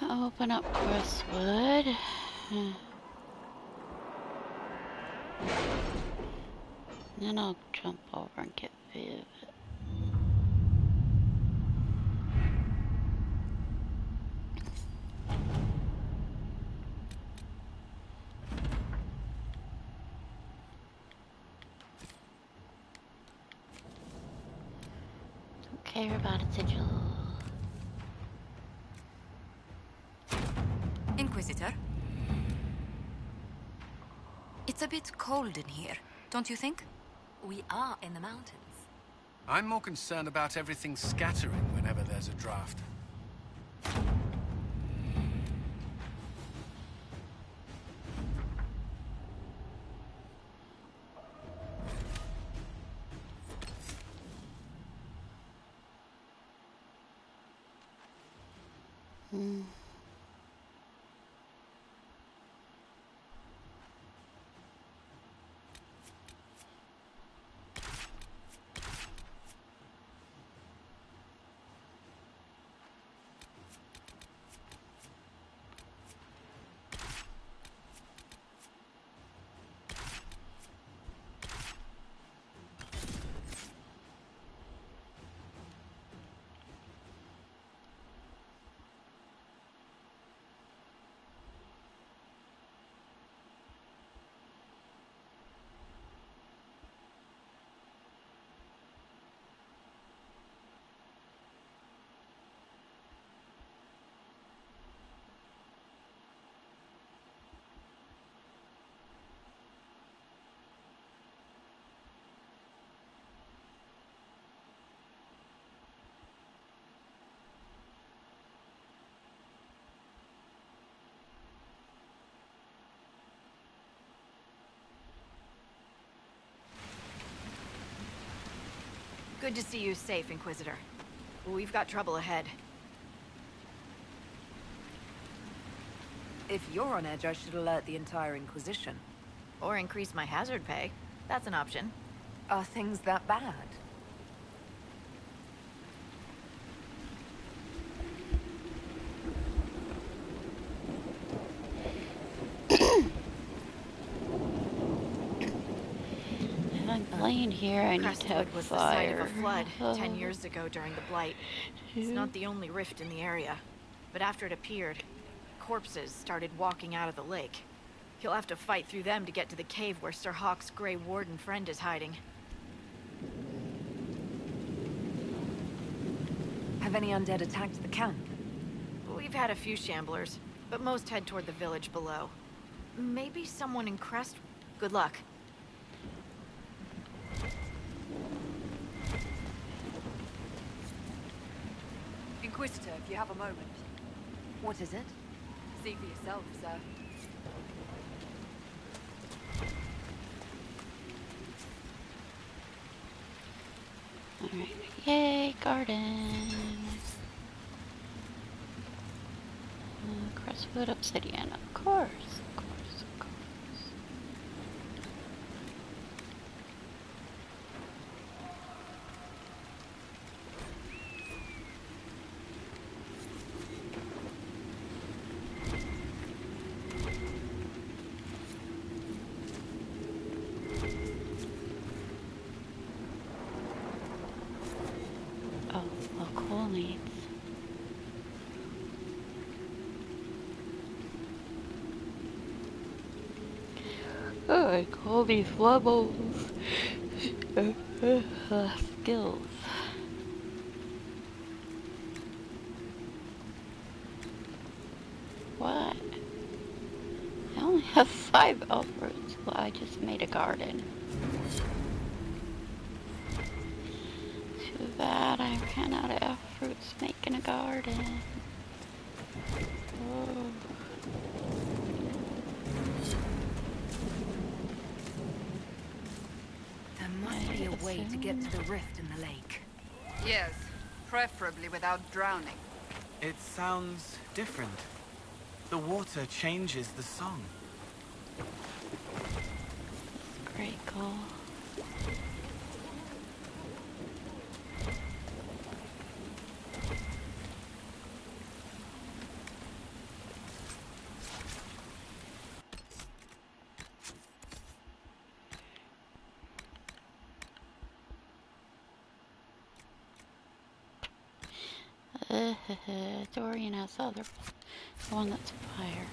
[SPEAKER 1] Open up Crestwood. Then I'll jump over and get Viv. Don't care about a sigil.
[SPEAKER 3] Inquisitor? It's a bit cold in here, don't you think?
[SPEAKER 11] We are in the mountains.
[SPEAKER 6] I'm more concerned about everything scattering whenever there's a draft.
[SPEAKER 14] Good to see you safe, Inquisitor. We've got trouble ahead.
[SPEAKER 4] If you're on edge, I should alert the entire Inquisition.
[SPEAKER 14] Or increase my hazard pay. That's an option.
[SPEAKER 4] Are things that bad?
[SPEAKER 1] If I'm playing here, I need to have
[SPEAKER 14] Crestwood was the site of
[SPEAKER 1] fire.
[SPEAKER 14] a flood 10 years ago during the Blight. It's not the only rift in the area. But after it appeared, corpses started walking out of the lake. You'll have to fight through them to get to the cave where Sir Hawk's Grey Warden friend is hiding.
[SPEAKER 4] Have any undead attacked the camp?
[SPEAKER 14] We've had a few shamblers, but most head toward the village below. Maybe someone in Crest... Good luck.
[SPEAKER 4] Inquisitor, if you have a moment. What is it? See for yourself, sir.
[SPEAKER 1] Alright, yay, garden. Crestwood obsidian, of course, of course, of course. Oh, local needs. Oh, I call these levels skills. What? I only have 5 elf roots. Well, I just made a garden. Too bad I ran out of elf fruits making a garden. Oh.
[SPEAKER 4] There must be a way to get to the rift in the lake.
[SPEAKER 7] Yes, preferably without drowning.
[SPEAKER 8] It sounds different. The water changes the song.
[SPEAKER 1] Great goal. Dorian has the other one that's fire.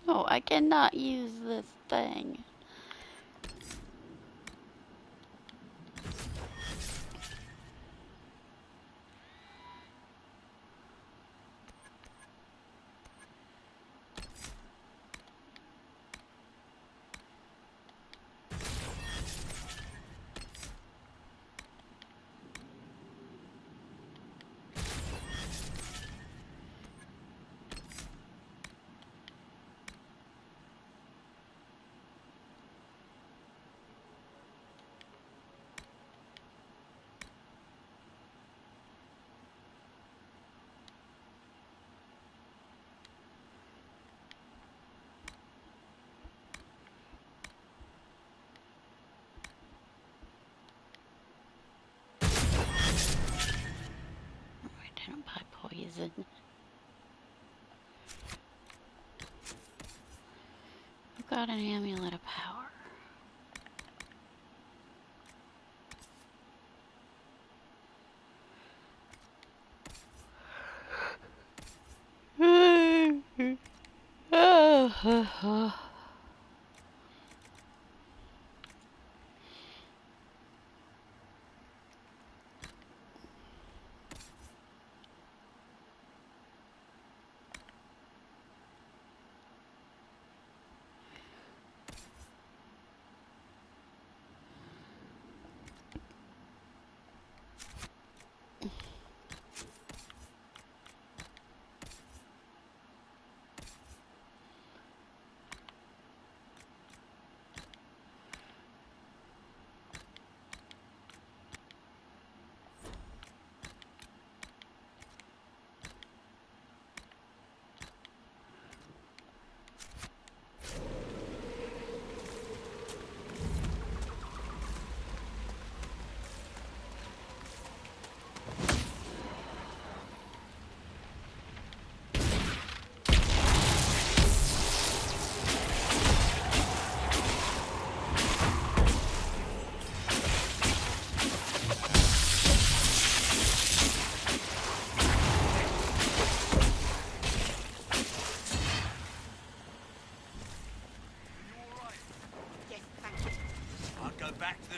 [SPEAKER 1] Oh, I cannot use this thing. I didn't buy poison. I've got an amulet of power.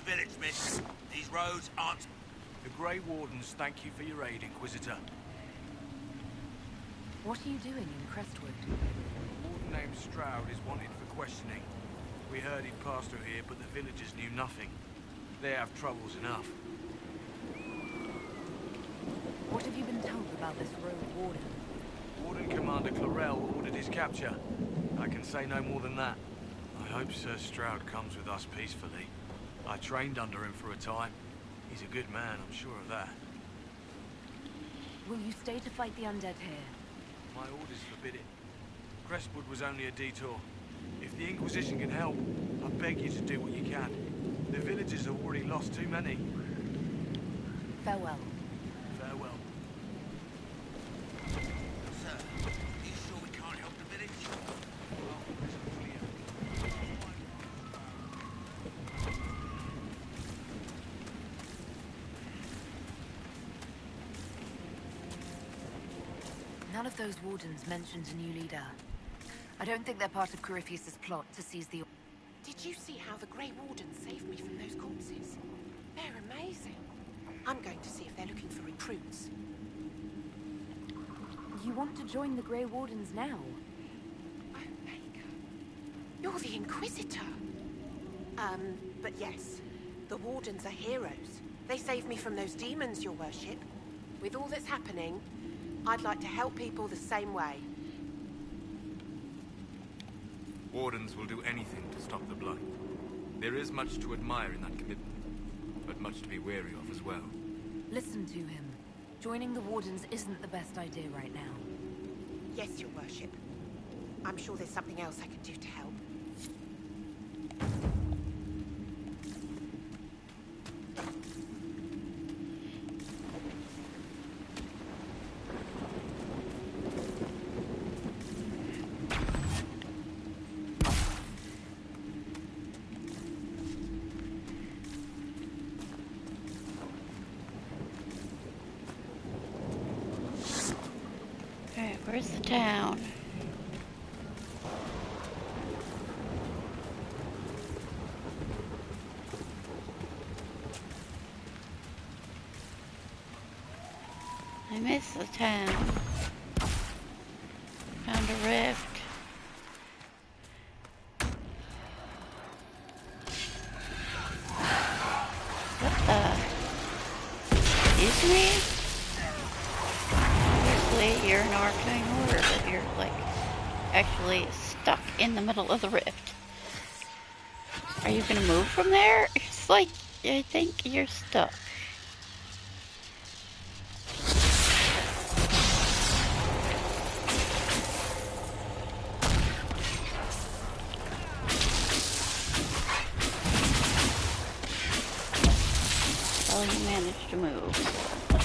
[SPEAKER 12] village, miss. These roads aren't...
[SPEAKER 2] The Grey Wardens thank you for your aid, Inquisitor.
[SPEAKER 4] What are you doing in Crestwood?
[SPEAKER 2] A warden named Stroud is wanted for questioning. We heard he'd passed through here, but the villagers knew nothing. They have troubles enough.
[SPEAKER 4] What have you been told about this rogue warden?
[SPEAKER 2] Warden Commander Clarel ordered his capture. I can say no more than that. I hope Sir Stroud comes with us peacefully. I trained under him for a time. He's a good man, I'm sure of that.
[SPEAKER 4] Will you stay to fight the undead here?
[SPEAKER 2] My orders forbid it. Crestwood was only a detour. If the Inquisition can help, I beg you to do what you can. The villagers have already lost too many.
[SPEAKER 4] Farewell.
[SPEAKER 2] Farewell.
[SPEAKER 12] Sir, are you sure we can't help the village?
[SPEAKER 4] None of those wardens mentioned a new leader. I don't think they're part of Corypheus' plot to seize the...
[SPEAKER 15] Did you see how the Grey Wardens saved me from those corpses? They're amazing. I'm going to see if they're looking for recruits.
[SPEAKER 4] You want to join the Grey Wardens now?
[SPEAKER 15] Omega. You're the Inquisitor. But yes, the Wardens are heroes. They saved me from those demons, your worship. With all that's happening, I'd like to help people the same way.
[SPEAKER 2] Wardens will do anything to stop the blood. There is much to admire in that commitment, but much to be wary of as well.
[SPEAKER 4] Listen to him. Joining the Wardens isn't the best idea right now.
[SPEAKER 15] Yes, your worship. I'm sure there's something else I can do to help.
[SPEAKER 1] Alright, where's the town? I miss the town. Found a rift. What the? Excuse me? Obviously, you're an arcane order, but you're, like, actually stuck in the middle of the rift. Are you gonna move from there? It's like, I think you're stuck. Well, you managed to move, so.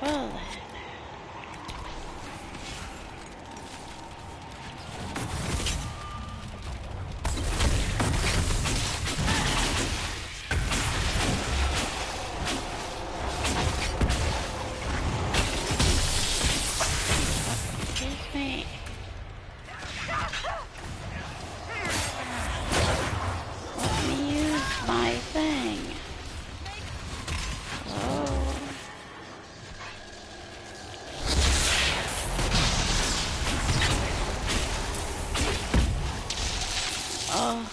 [SPEAKER 1] Well then. Excuse me. Let me use my thing. Oh. Oh.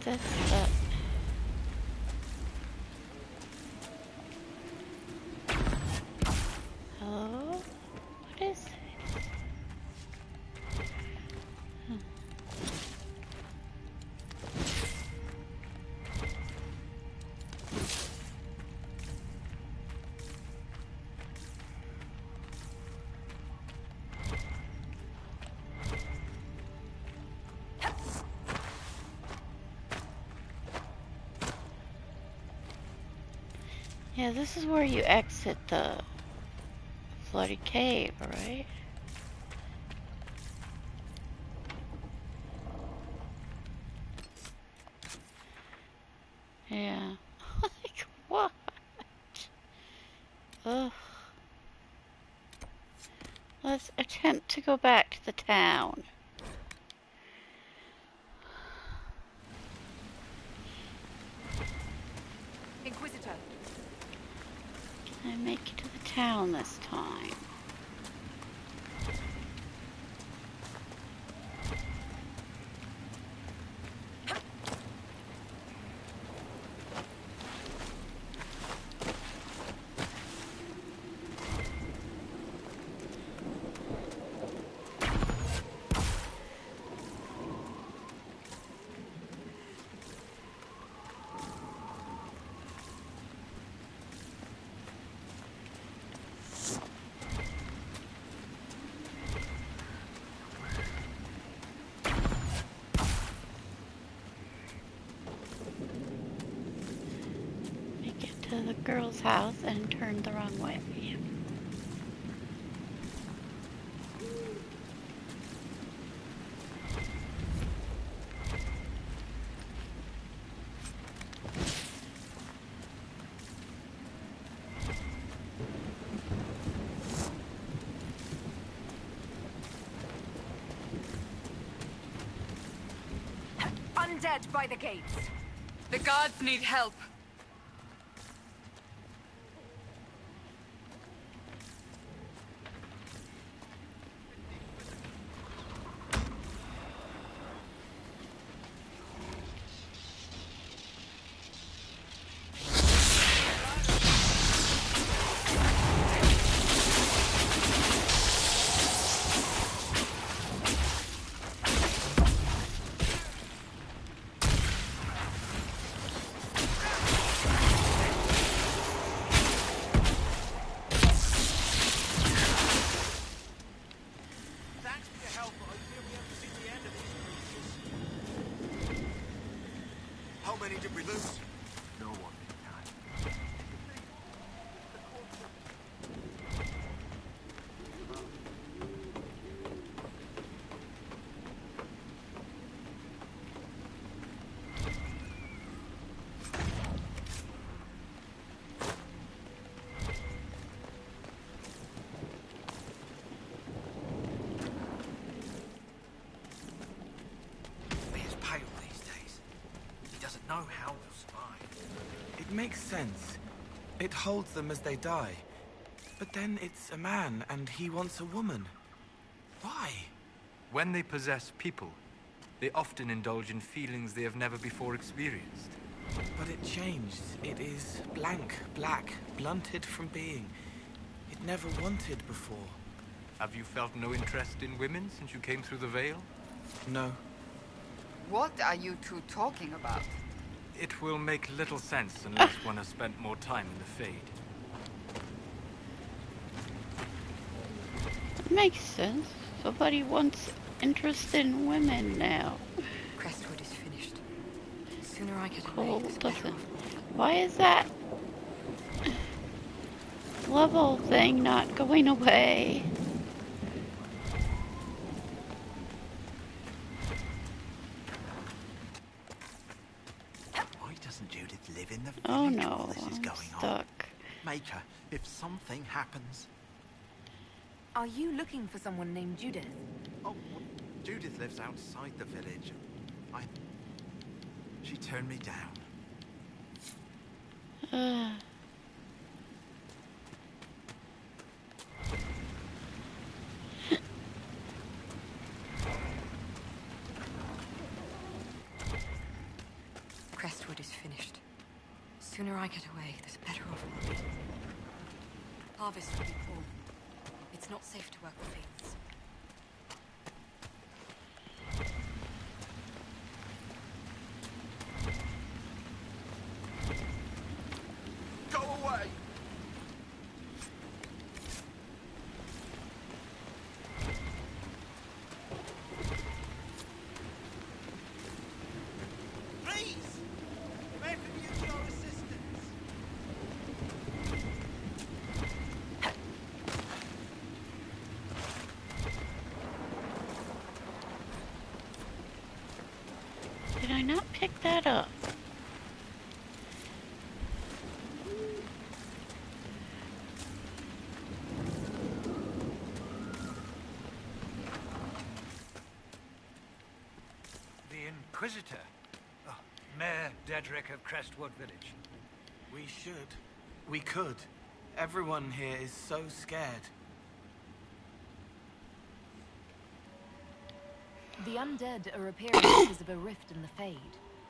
[SPEAKER 1] This up. Hello? What is this? Yeah, this is where you exit the flooded cave, right? Yeah. Like, what? Ugh. Let's attempt to go back to the town.
[SPEAKER 3] Inquisitor.
[SPEAKER 1] Can I make it to the town this time? To the girl's house and turned the wrong way.
[SPEAKER 3] Undead by the gates.
[SPEAKER 7] The guards need help.
[SPEAKER 13] How many did we lose?
[SPEAKER 12] No one.
[SPEAKER 5] He's pale these days. He doesn't know how they'll survive.
[SPEAKER 8] It makes sense. It holds them as they die. But then it's a man, and he wants a woman. Why?
[SPEAKER 2] When they possess people, they often indulge in feelings they have never before experienced.
[SPEAKER 8] But it changed. It is blank, black, blunted from being. It never wanted before.
[SPEAKER 2] Have you felt no interest in women since you came through the Veil?
[SPEAKER 8] No.
[SPEAKER 7] What are you two talking about?
[SPEAKER 2] It will make little sense unless one has spent more time in the Fade.
[SPEAKER 1] Makes sense. Somebody wants interest in women now.
[SPEAKER 3] Crestwood is finished. The sooner I get
[SPEAKER 1] Cool,
[SPEAKER 3] away, the better
[SPEAKER 1] doesn't.
[SPEAKER 3] off.
[SPEAKER 1] Why is that level thing not going away?
[SPEAKER 5] Why doesn't Judith live in the village
[SPEAKER 1] Oh
[SPEAKER 5] while
[SPEAKER 1] no,
[SPEAKER 5] this is
[SPEAKER 1] I'm
[SPEAKER 5] going on?
[SPEAKER 1] stuck.
[SPEAKER 5] Maker, if something happens...
[SPEAKER 3] Are you looking for someone named Judith?
[SPEAKER 5] Oh, Judith lives outside the village. She turned me down.
[SPEAKER 3] Crestwood is finished. The sooner I get away, the better off we'll be. Harvest will be poor. It's not safe to work the fields.
[SPEAKER 13] Go away!
[SPEAKER 5] Please! May I could use your assistance?
[SPEAKER 1] not pick that up?
[SPEAKER 16] The Inquisitor. Oh, Mayor Dedrick of Crestwood Village.
[SPEAKER 8] We should. We could. Everyone here is so scared.
[SPEAKER 4] The undead are appearing because of a rift in the Fade.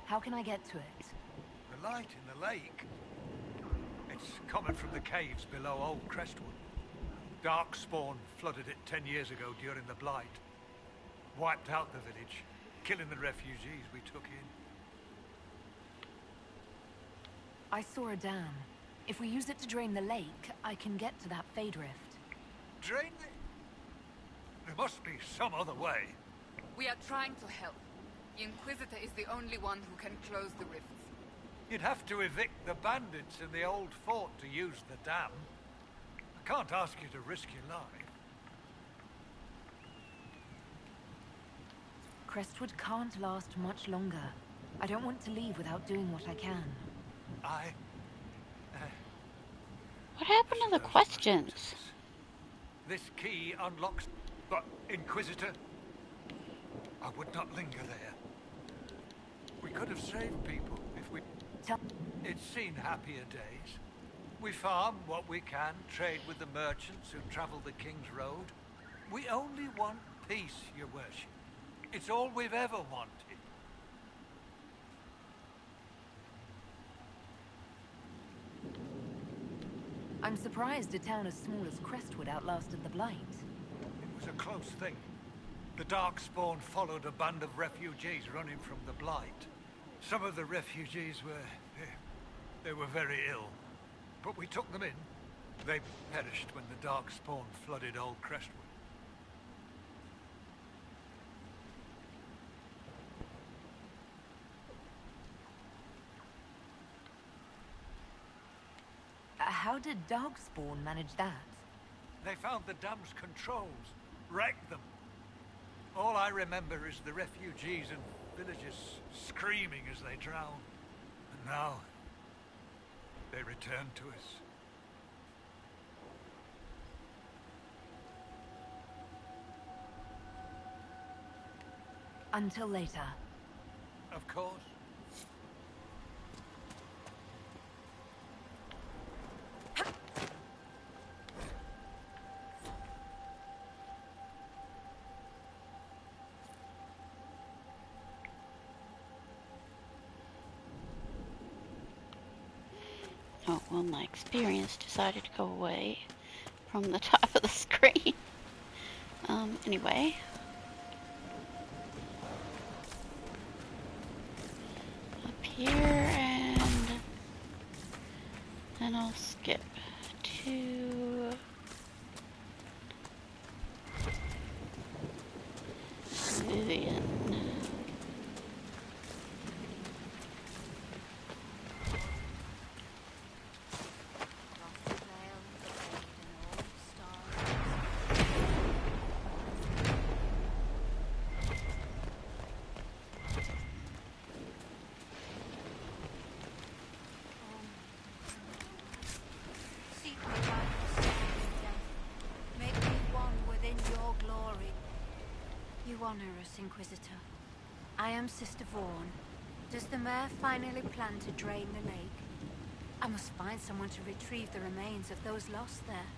[SPEAKER 4] How can I get to it?
[SPEAKER 16] The light in the lake. It's coming from the caves below Old Crestwood. Darkspawn flooded it 10 years ago during the Blight. Wiped out the village, killing the refugees we took in.
[SPEAKER 4] I saw a dam. If we use it to drain the lake, I can get to that Fade rift.
[SPEAKER 16] Drain it? There must be some other way.
[SPEAKER 7] We are trying to help. The Inquisitor is the only one who can close the rifts.
[SPEAKER 16] You'd have to evict the bandits in the old fort to use the dam. I can't ask you to risk your life.
[SPEAKER 4] Crestwood can't last much longer. I don't want to leave without doing what I can.
[SPEAKER 1] What happened to the questions?
[SPEAKER 16] This key unlocks... But, Inquisitor, I would not linger there. We could have saved people if we... It's seen happier days. We farm what we can, trade with the merchants who travel the King's Road. We only want peace, your worship. It's all we've ever wanted.
[SPEAKER 4] I'm surprised a town as small as Crestwood outlasted the Blight.
[SPEAKER 16] It was a close thing. The Darkspawn followed a band of refugees running from the Blight. Some of the refugees they were very ill. But we took them in. They perished when the Darkspawn flooded Old Crestwood.
[SPEAKER 4] How did Darkspawn manage that?
[SPEAKER 16] They found the dam's controls, wrecked them. All I remember is the refugees and villagers screaming as they drowned. And now, they return to us.
[SPEAKER 4] Until later.
[SPEAKER 16] Of course.
[SPEAKER 1] Oh, well, my experience decided to go away from the top of the screen. Anyway. Up here, and then I'll skip to Vivian.
[SPEAKER 11] Honor us, Inquisitor. I am Sister Vaughn. Does the mayor finally plan to drain the lake? I must find someone to retrieve the remains of those lost there.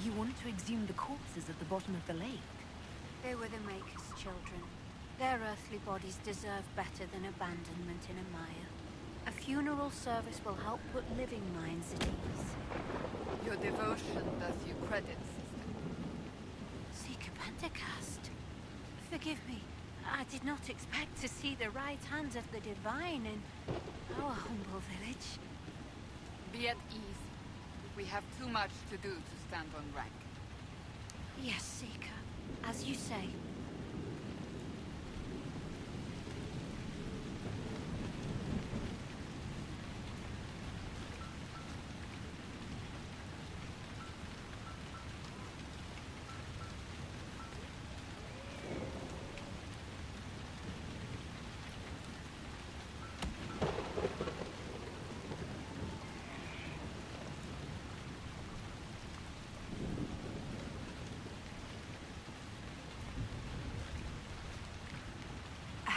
[SPEAKER 4] You want to exhume the corpses at the bottom of the lake?
[SPEAKER 11] They were the Maker's children. Their earthly bodies deserve better than abandonment in a mire. A funeral service will help put living minds at ease.
[SPEAKER 7] Your devotion does you credit, sister.
[SPEAKER 11] Pentecost. Forgive me. I did not expect to see the right hand of the Divine in our humble village.
[SPEAKER 7] Be at ease. We have too much to do to stand on rank.
[SPEAKER 11] Yes, Seeker. As you say.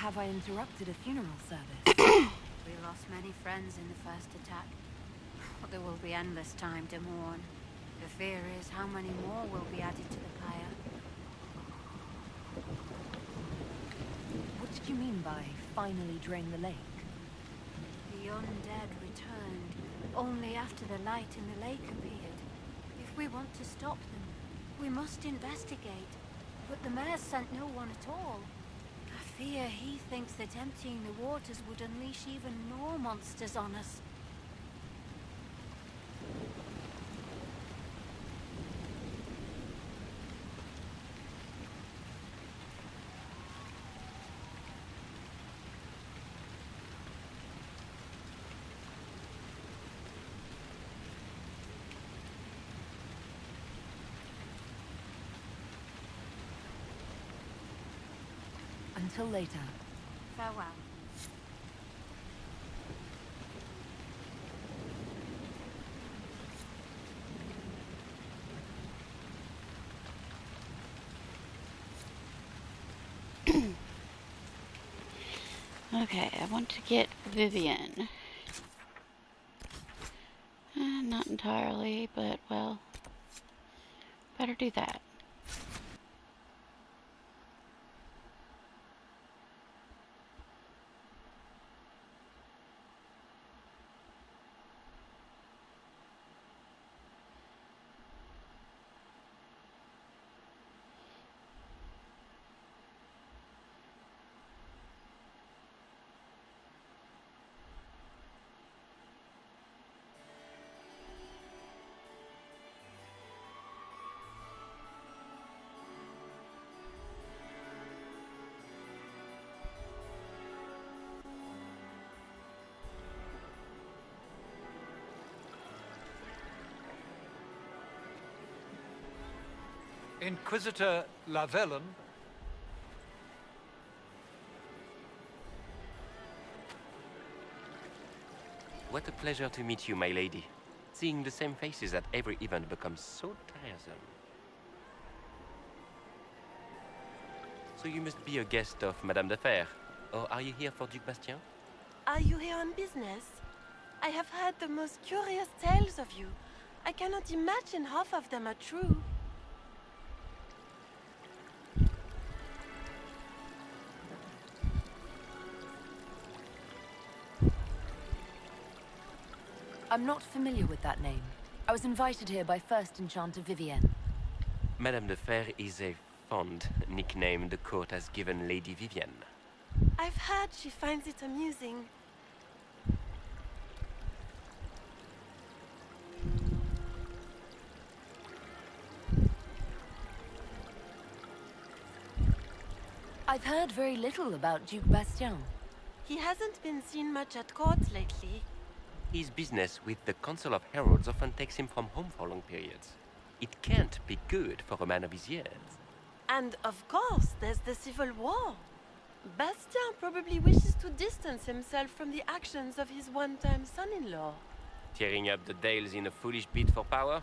[SPEAKER 4] have I interrupted a funeral service?
[SPEAKER 17] We lost many friends in the first attack. But there will be endless time to mourn. The fear is how many more will be added to the pyre.
[SPEAKER 4] What did you mean by finally drain the lake?
[SPEAKER 17] The undead returned only after the light in the lake appeared. If we want to stop them, we must investigate. But the mayor sent no one at all. I fear he thinks that emptying the waters would unleash even more monsters on us.
[SPEAKER 4] Until later.
[SPEAKER 17] Farewell.
[SPEAKER 1] Okay, I want to get Vivian. Not entirely, but well, better do that.
[SPEAKER 16] Inquisitor Lavellen.
[SPEAKER 18] What a pleasure to meet you, my lady. Seeing the same faces at every event becomes so tiresome. So you must be a guest of Madame de Fer, or are you here for Duc Bastien?
[SPEAKER 15] Are you here on business? I have heard the most curious tales of you. I cannot imagine half of them are true.
[SPEAKER 4] I'm not familiar with that name. I was invited here by First Enchanter Vivienne.
[SPEAKER 18] Madame de Fer is a fond nickname the court has given Lady Vivienne.
[SPEAKER 15] I've heard she finds it amusing.
[SPEAKER 4] I've heard very little about Duc Bastien.
[SPEAKER 15] He hasn't been seen much at court lately.
[SPEAKER 18] His business with the Council of Heralds often takes him from home for long periods. It can't be good for a man of his years.
[SPEAKER 15] And of course, there's the civil war. Bastien probably wishes to distance himself from the actions of his one-time son-in-law.
[SPEAKER 18] Tearing up the Dales in a foolish bid for power?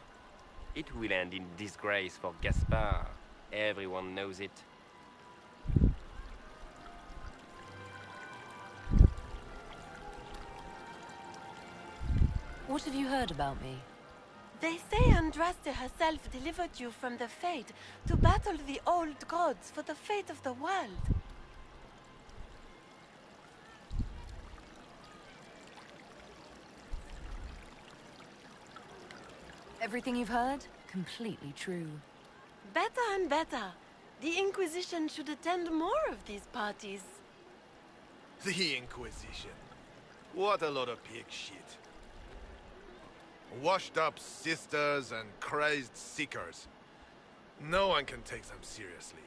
[SPEAKER 18] It will end in disgrace for Gaspard. Everyone knows it.
[SPEAKER 4] What have you heard about me?
[SPEAKER 15] They say Andraste herself delivered you from the Fate to battle the old gods for the fate of the world.
[SPEAKER 4] Everything you've heard? Completely true.
[SPEAKER 15] Better and better. The Inquisition should attend more of these parties.
[SPEAKER 13] The Inquisition. What a lot of pig shit. Washed up sisters and crazed seekers. No one can take them seriously.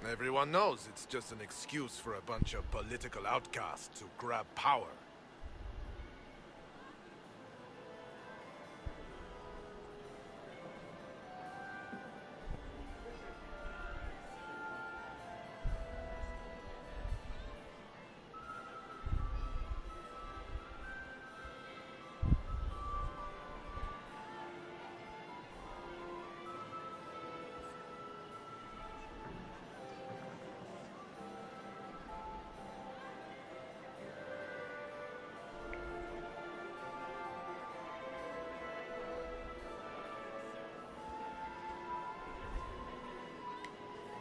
[SPEAKER 13] Everyone knows it's just an excuse for a bunch of political outcasts to grab power.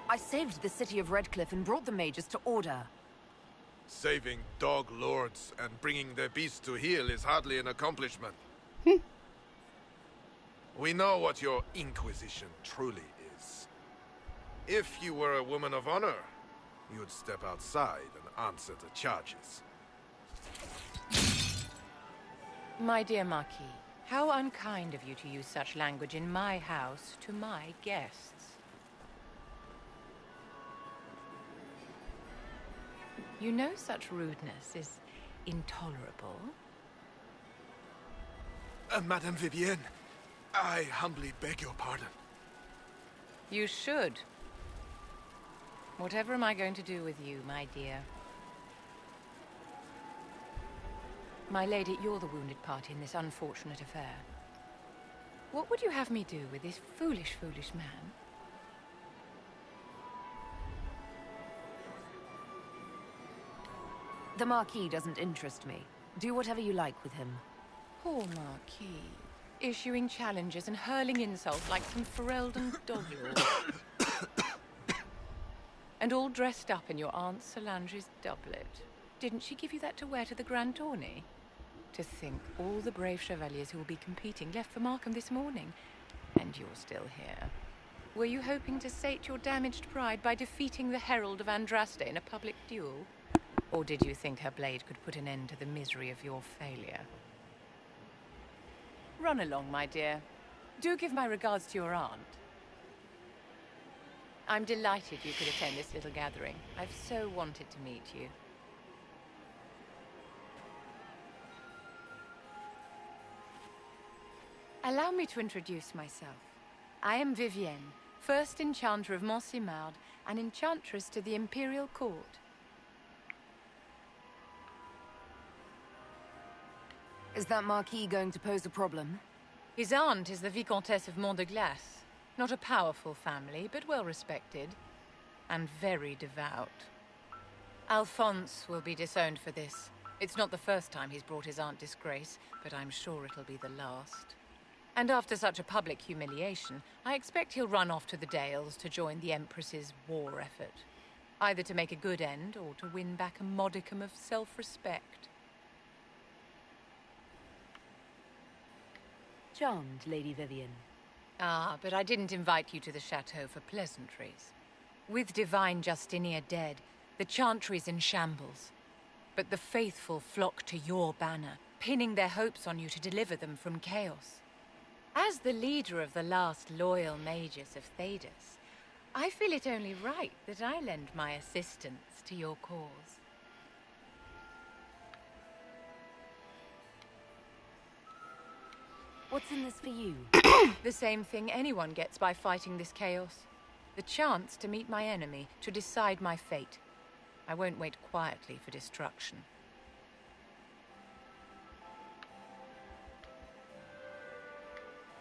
[SPEAKER 4] I saved the city of Redcliffe and brought the mages to order.
[SPEAKER 13] Saving dog lords and bringing their beasts to heel is hardly an accomplishment. We know what your Inquisition truly is. If you were a woman of honor, you'd step outside and answer the charges.
[SPEAKER 19] My dear Marquis, how unkind of you to use such language in my house to my guests. You know such rudeness is intolerable.
[SPEAKER 13] Madame Vivienne, I humbly beg your pardon.
[SPEAKER 19] You should. Whatever am I going to do with you, my dear? My lady, you're the wounded party in this unfortunate affair. What would you have me do with this foolish, foolish man?
[SPEAKER 4] The Marquis doesn't interest me. Do whatever you like with him.
[SPEAKER 19] Poor Marquis. Issuing challenges and hurling insults like some Ferelden doglord. And all dressed up in your Aunt Solange's doublet. Didn't she give you that to wear to the Grand Tourney? To think all the brave chevaliers who will be competing left for Markham this morning, and you're still here. Were you hoping to sate your damaged pride by defeating the Herald of Andraste in a public duel? Or did you think her blade could put an end to the misery of your failure? Run along, my dear. Do give my regards to your aunt. I'm delighted you could attend this little gathering. I've so wanted to meet you. Allow me to introduce myself. I am Vivienne, first Enchanter of Montsimard and Enchantress to the Imperial Court.
[SPEAKER 4] Is that Marquis going to pose a problem?
[SPEAKER 19] His aunt is the Vicomtesse of Mont de Glace. Not a powerful family, but well respected. And very devout. Alphonse will be disowned for this. It's not the first time he's brought his aunt disgrace, but I'm sure it'll be the last. And after such a public humiliation, I expect he'll run off to the Dales to join the Empress's war effort. Either to make a good end, or to win back a modicum of self-respect.
[SPEAKER 4] Charmed, Lady Vivienne.
[SPEAKER 19] Ah, but I didn't invite you to the chateau for pleasantries. With Divine Justinia dead, the Chantry's in shambles. But the faithful flock to your banner, pinning their hopes on you to deliver them from chaos. As the leader of the last loyal mages of Thedas, I feel it only right that I lend my assistance to your cause.
[SPEAKER 4] What's in this for you?
[SPEAKER 19] The same thing anyone gets by fighting this chaos. The chance to meet my enemy, to decide my fate. I won't wait quietly for destruction.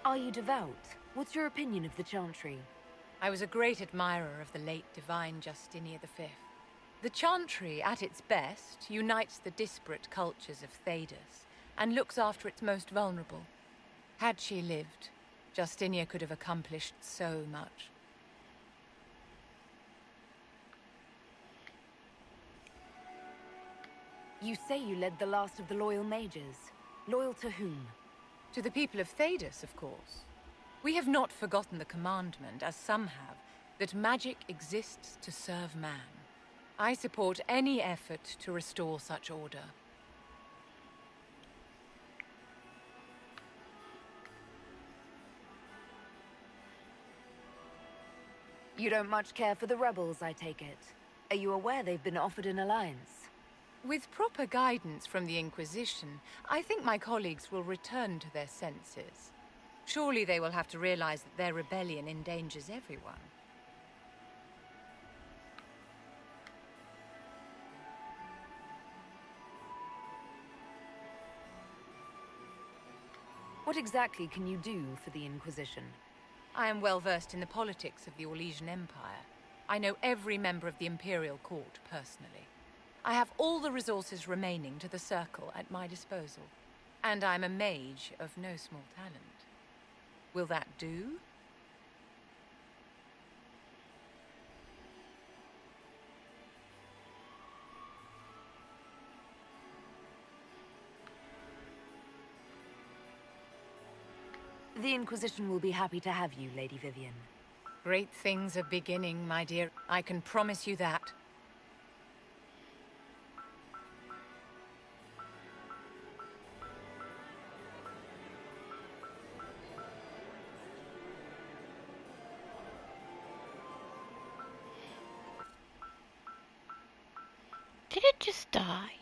[SPEAKER 4] Are you devout? What's your opinion of the Chantry?
[SPEAKER 19] I was a great admirer of the late Divine Justinia V. The Chantry, at its best, unites the disparate cultures of Thedas and looks after its most vulnerable. Had she lived, Justinia could have accomplished so much.
[SPEAKER 4] You say you led the last of the loyal mages. Loyal to whom?
[SPEAKER 19] To the people of Thedas, of course. We have not forgotten the commandment, as some have, that magic exists to serve man. I support any effort to restore such order.
[SPEAKER 4] You don't much care for the rebels, I take it. Are you aware they've been offered an alliance?
[SPEAKER 19] With proper guidance from the Inquisition, I think my colleagues will return to their senses. Surely they will have to realize that their rebellion endangers everyone.
[SPEAKER 4] What exactly can you do for the Inquisition?
[SPEAKER 19] I am well versed in the politics of the Orlesian Empire. I know every member of the Imperial Court personally. I have all the resources remaining to the Circle at my disposal. And I'm a mage of no small talent. Will that do?
[SPEAKER 4] The Inquisition will be happy to have you, Lady Vivian.
[SPEAKER 19] Great things are beginning, my dear. I can promise you that.
[SPEAKER 1] Did it just die?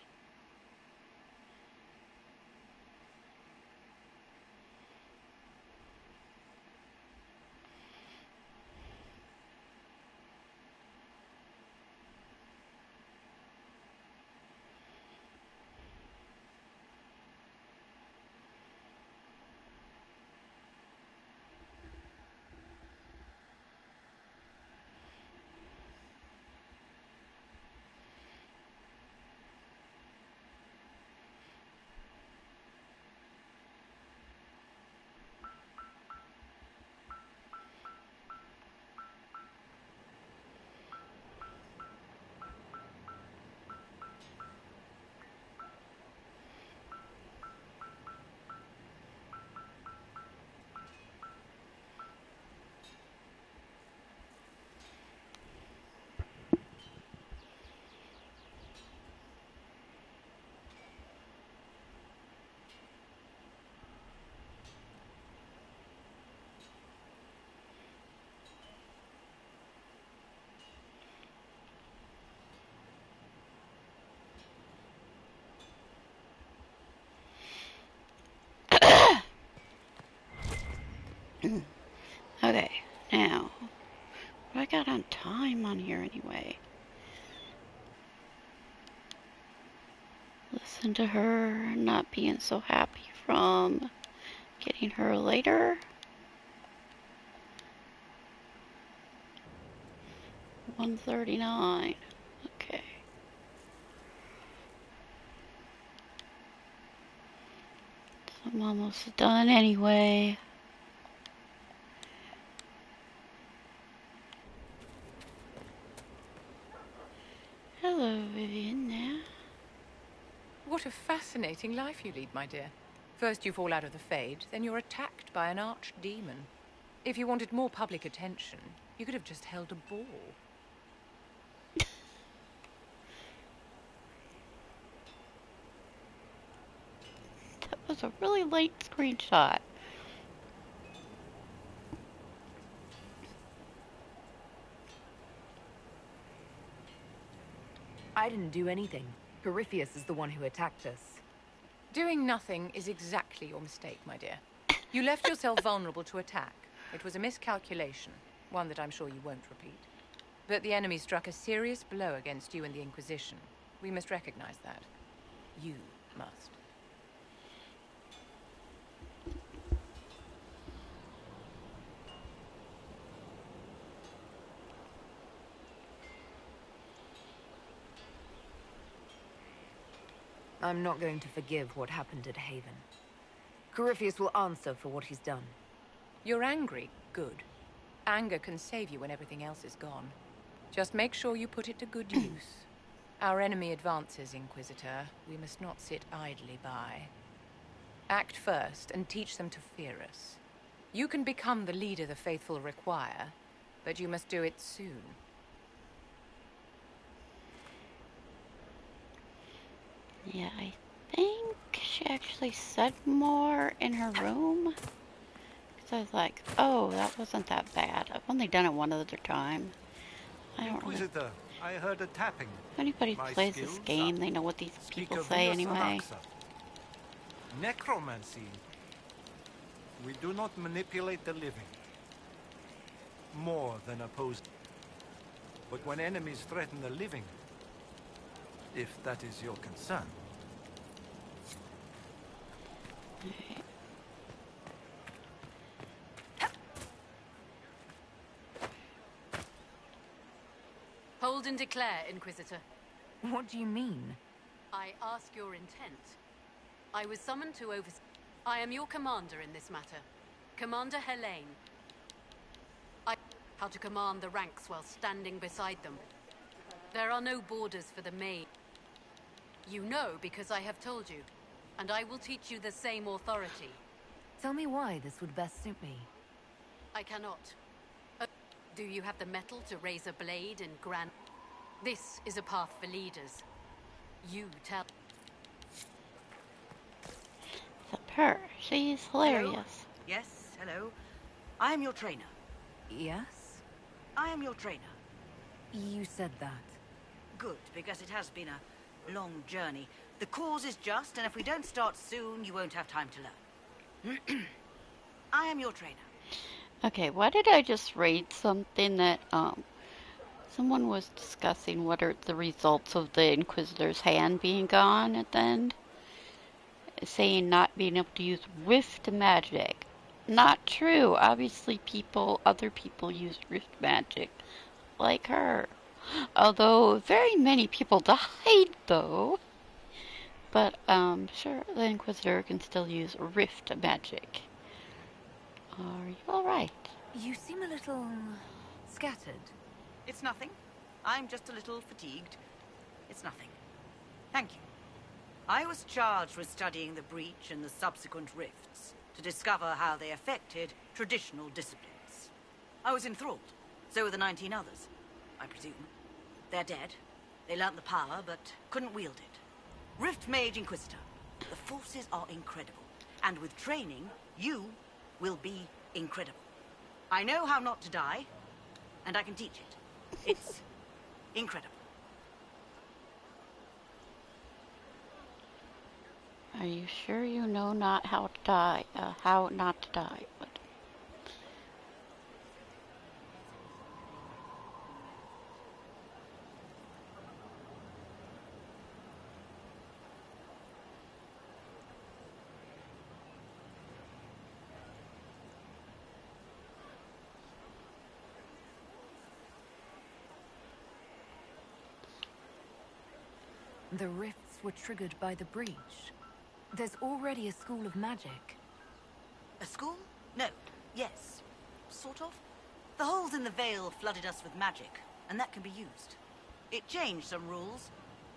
[SPEAKER 1] Okay, now, what I got on time on here anyway? Listen to her not being so happy from getting her later. 139. Okay. So I'm almost done anyway. Hello, Vivian there.
[SPEAKER 19] What a fascinating life you lead, my dear. First you fall out of the Fade, then you're attacked by an archdemon. If you wanted more public attention, you could have just held a ball.
[SPEAKER 1] That was a really late screenshot.
[SPEAKER 4] I didn't do anything. Corypheus is the one who attacked us.
[SPEAKER 19] Doing nothing is exactly your mistake, my dear. You left yourself vulnerable to attack. It was a miscalculation, one that I'm sure you won't repeat. But the enemy struck a serious blow against you and the Inquisition. We must recognize that. You must.
[SPEAKER 4] I'm not going to forgive what happened at Haven. Corypheus will answer for what he's done.
[SPEAKER 19] You're angry? Good. Anger can save you when everything else is gone. Just make sure you put it to good use. Our enemy advances, Inquisitor. We must not sit idly by. Act first and teach them to fear us. You can become the leader the faithful require, but you must do it soon.
[SPEAKER 1] Yeah, I think she actually said more in her room. Because I was like, oh, that wasn't that bad. I've only done it one other time. I don't really...
[SPEAKER 16] Inquisitor, I heard a tapping.
[SPEAKER 1] If anybody plays this game, they know what these people say anyway.
[SPEAKER 16] Necromancy. We do not manipulate the living. More than opposed. But when enemies threaten the living, if that is your concern.
[SPEAKER 20] Hold and declare, Inquisitor.
[SPEAKER 4] What do you mean?
[SPEAKER 20] I ask your intent. I was summoned to oversee... I am your commander in this matter. Commander Helene. How to command the ranks while standing beside them. There are no borders for the maid. You know because I have told you, and I will teach you the same authority.
[SPEAKER 3] Tell me why this would best suit me.
[SPEAKER 20] I cannot. Do you have the metal to raise a blade and grand... This is a path for leaders. You tell...
[SPEAKER 1] Except her. She's hilarious.
[SPEAKER 21] Hello? Yes, hello. I am your trainer.
[SPEAKER 3] Yes?
[SPEAKER 21] I am your trainer.
[SPEAKER 3] You said that.
[SPEAKER 21] Good, because it has been a long journey. The cause is just, and if we don't start soon, you won't have time to learn. I am your trainer.
[SPEAKER 1] Okay, why did I just read something that, someone was discussing what are the results of the Inquisitor's hand being gone at the end? Saying not being able to use rift magic. Not true. Obviously other people use rift magic. Like her. Although very many people died though. But, sure, the Inquisitor can still use rift magic. Are you alright?
[SPEAKER 3] You seem a little... scattered.
[SPEAKER 21] It's nothing. I'm just a little fatigued. It's nothing. Thank you. I was charged with studying the breach and the subsequent rifts to discover how they affected traditional disciplines. I was enthralled. So were the 19 others, I presume. They're dead. They learnt the power, but couldn't wield it. Rift Mage Inquisitor. The forces are incredible. And with training, you will be incredible. I know how not to die, and I can teach it. It's incredible.
[SPEAKER 1] Are you sure you know not how to die? How not to die? What?
[SPEAKER 3] The rifts were triggered by the breach. There's already a school of magic.
[SPEAKER 21] A school? No. Yes. Sort of. The holes in the veil flooded us with magic, and that can be used. It changed some rules,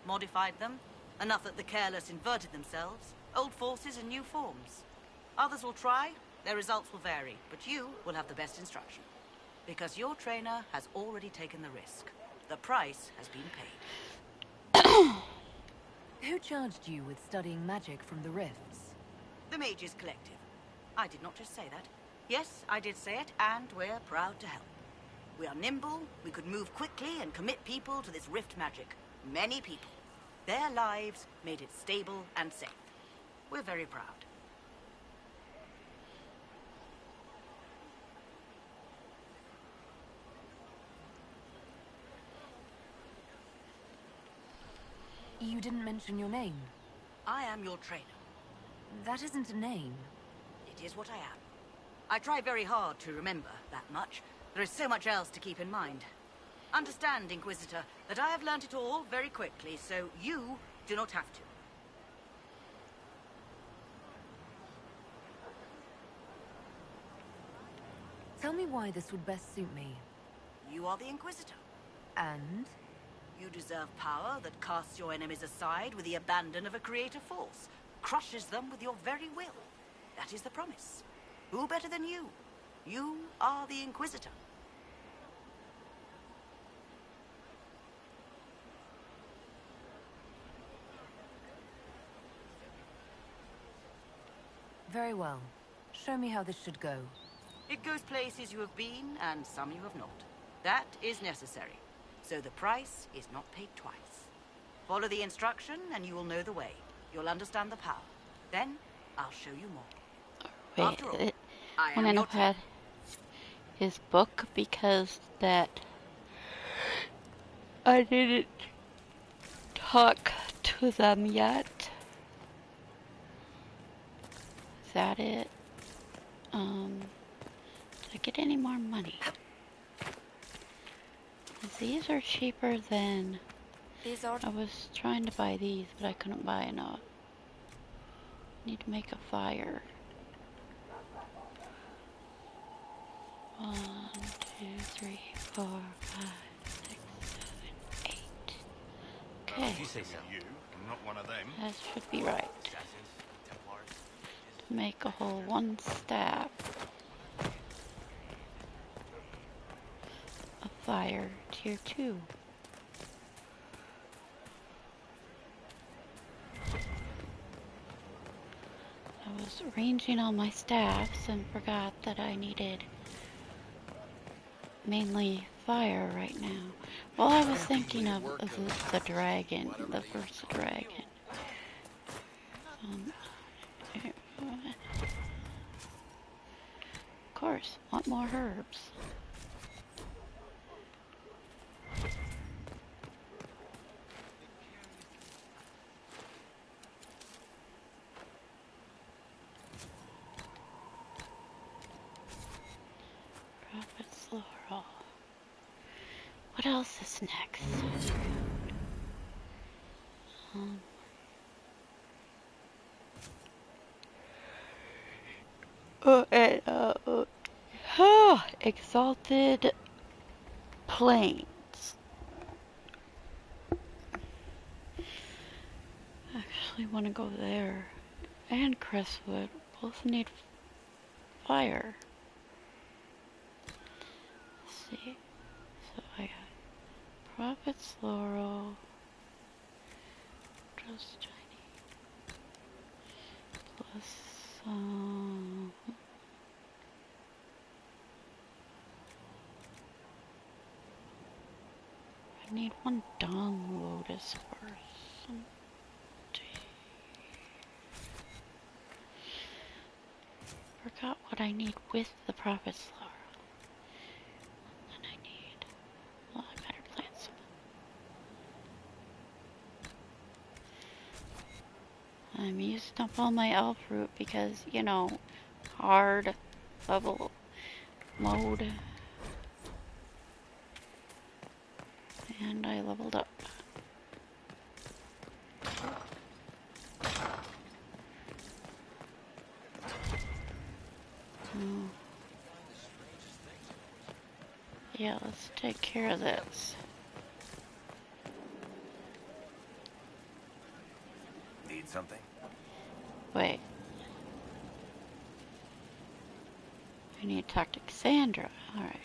[SPEAKER 21] modified them, enough that the careless inverted themselves, old forces in new forms. Others will try, their results will vary, but you will have the best instruction. Because your trainer has already taken the risk. The price has been paid.
[SPEAKER 3] Who charged you with studying magic from the rifts?
[SPEAKER 21] The Mages Collective. I did not just say that. Yes, I did say it, and we're proud to help. We are nimble, we could move quickly and commit people to this rift magic. Many people. Their lives made it stable and safe. We're very proud.
[SPEAKER 3] You didn't mention your name.
[SPEAKER 21] I am your trainer.
[SPEAKER 3] That isn't a name.
[SPEAKER 21] It is what I am. I try very hard to remember that much. There is so much else to keep in mind. Understand, Inquisitor, that I have learnt it all very quickly, so you do not have to.
[SPEAKER 3] Tell me why this would best suit me.
[SPEAKER 21] You are the Inquisitor.
[SPEAKER 3] And?
[SPEAKER 21] You deserve power that casts your enemies aside with the abandon of a creative force, crushes them with your very will. That is the promise. Who better than you? You are the Inquisitor.
[SPEAKER 3] Very well. Show me how this should go.
[SPEAKER 21] It goes places you have been, and some you have not. That is necessary. So the price is not paid twice. Follow the instruction, and you will know the way. You'll understand the power. Then, I'll show you more.
[SPEAKER 1] Wait,
[SPEAKER 21] After all, I
[SPEAKER 1] when
[SPEAKER 21] am your
[SPEAKER 1] I've had his book because that I didn't talk to them yet. Is that it? Did I get any more money? These are cheaper than... I was trying to buy these, but I couldn't buy enough. Need to make a fire. 1, 2, 3, 4, 5, 6, 7, 8. Okay.
[SPEAKER 9] You say so. You, I'm not one of them.
[SPEAKER 1] That should be right. make a whole 1 staff of fire tier 2. I was arranging all my staffs and forgot that I needed mainly fire right now. Well, I was thinking of the dragon, the first dragon. Of course, want more herbs. Prophet's Laurel. What else is next? Exalted Plains. I actually want to go there. And Crestwood both need fire. Let's see. So I got Prophet's Laurel. Just tiny. Plus I need 1 Dawn Lotus first. Forgot what I need with the Prophet's Laurel. And I need... Well, I better plant some. I'm using up all my elf root because, you know, hard level mode. And I leveled up. Yeah, let's take care of this.
[SPEAKER 12] Need something?
[SPEAKER 1] Wait. I need to talk to Cassandra. Alright.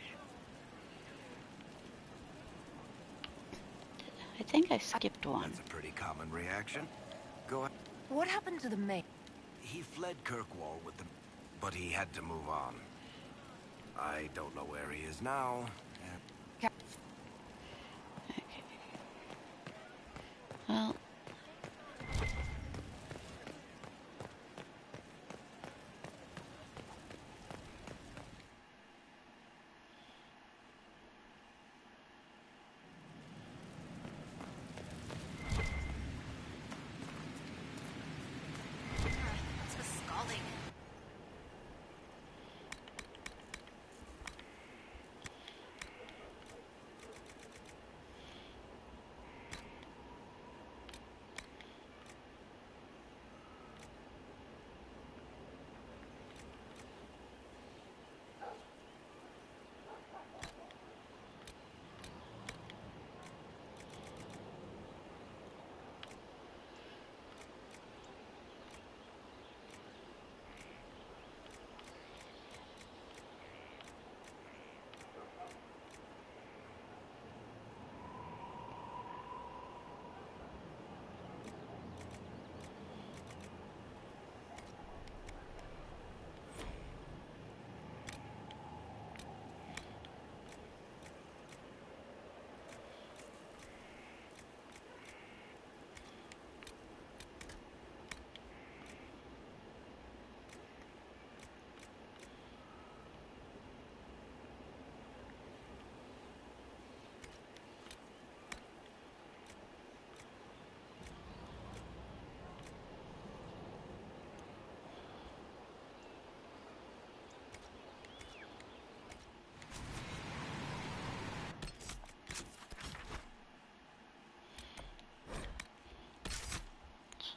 [SPEAKER 1] I think I skipped one.
[SPEAKER 12] That's a pretty common reaction. Go ahead.
[SPEAKER 21] What happened to the maid?
[SPEAKER 12] He fled Kirkwall with the... but he had to move on. I don't know where he is now.
[SPEAKER 1] Well...
[SPEAKER 21] What's the scalding?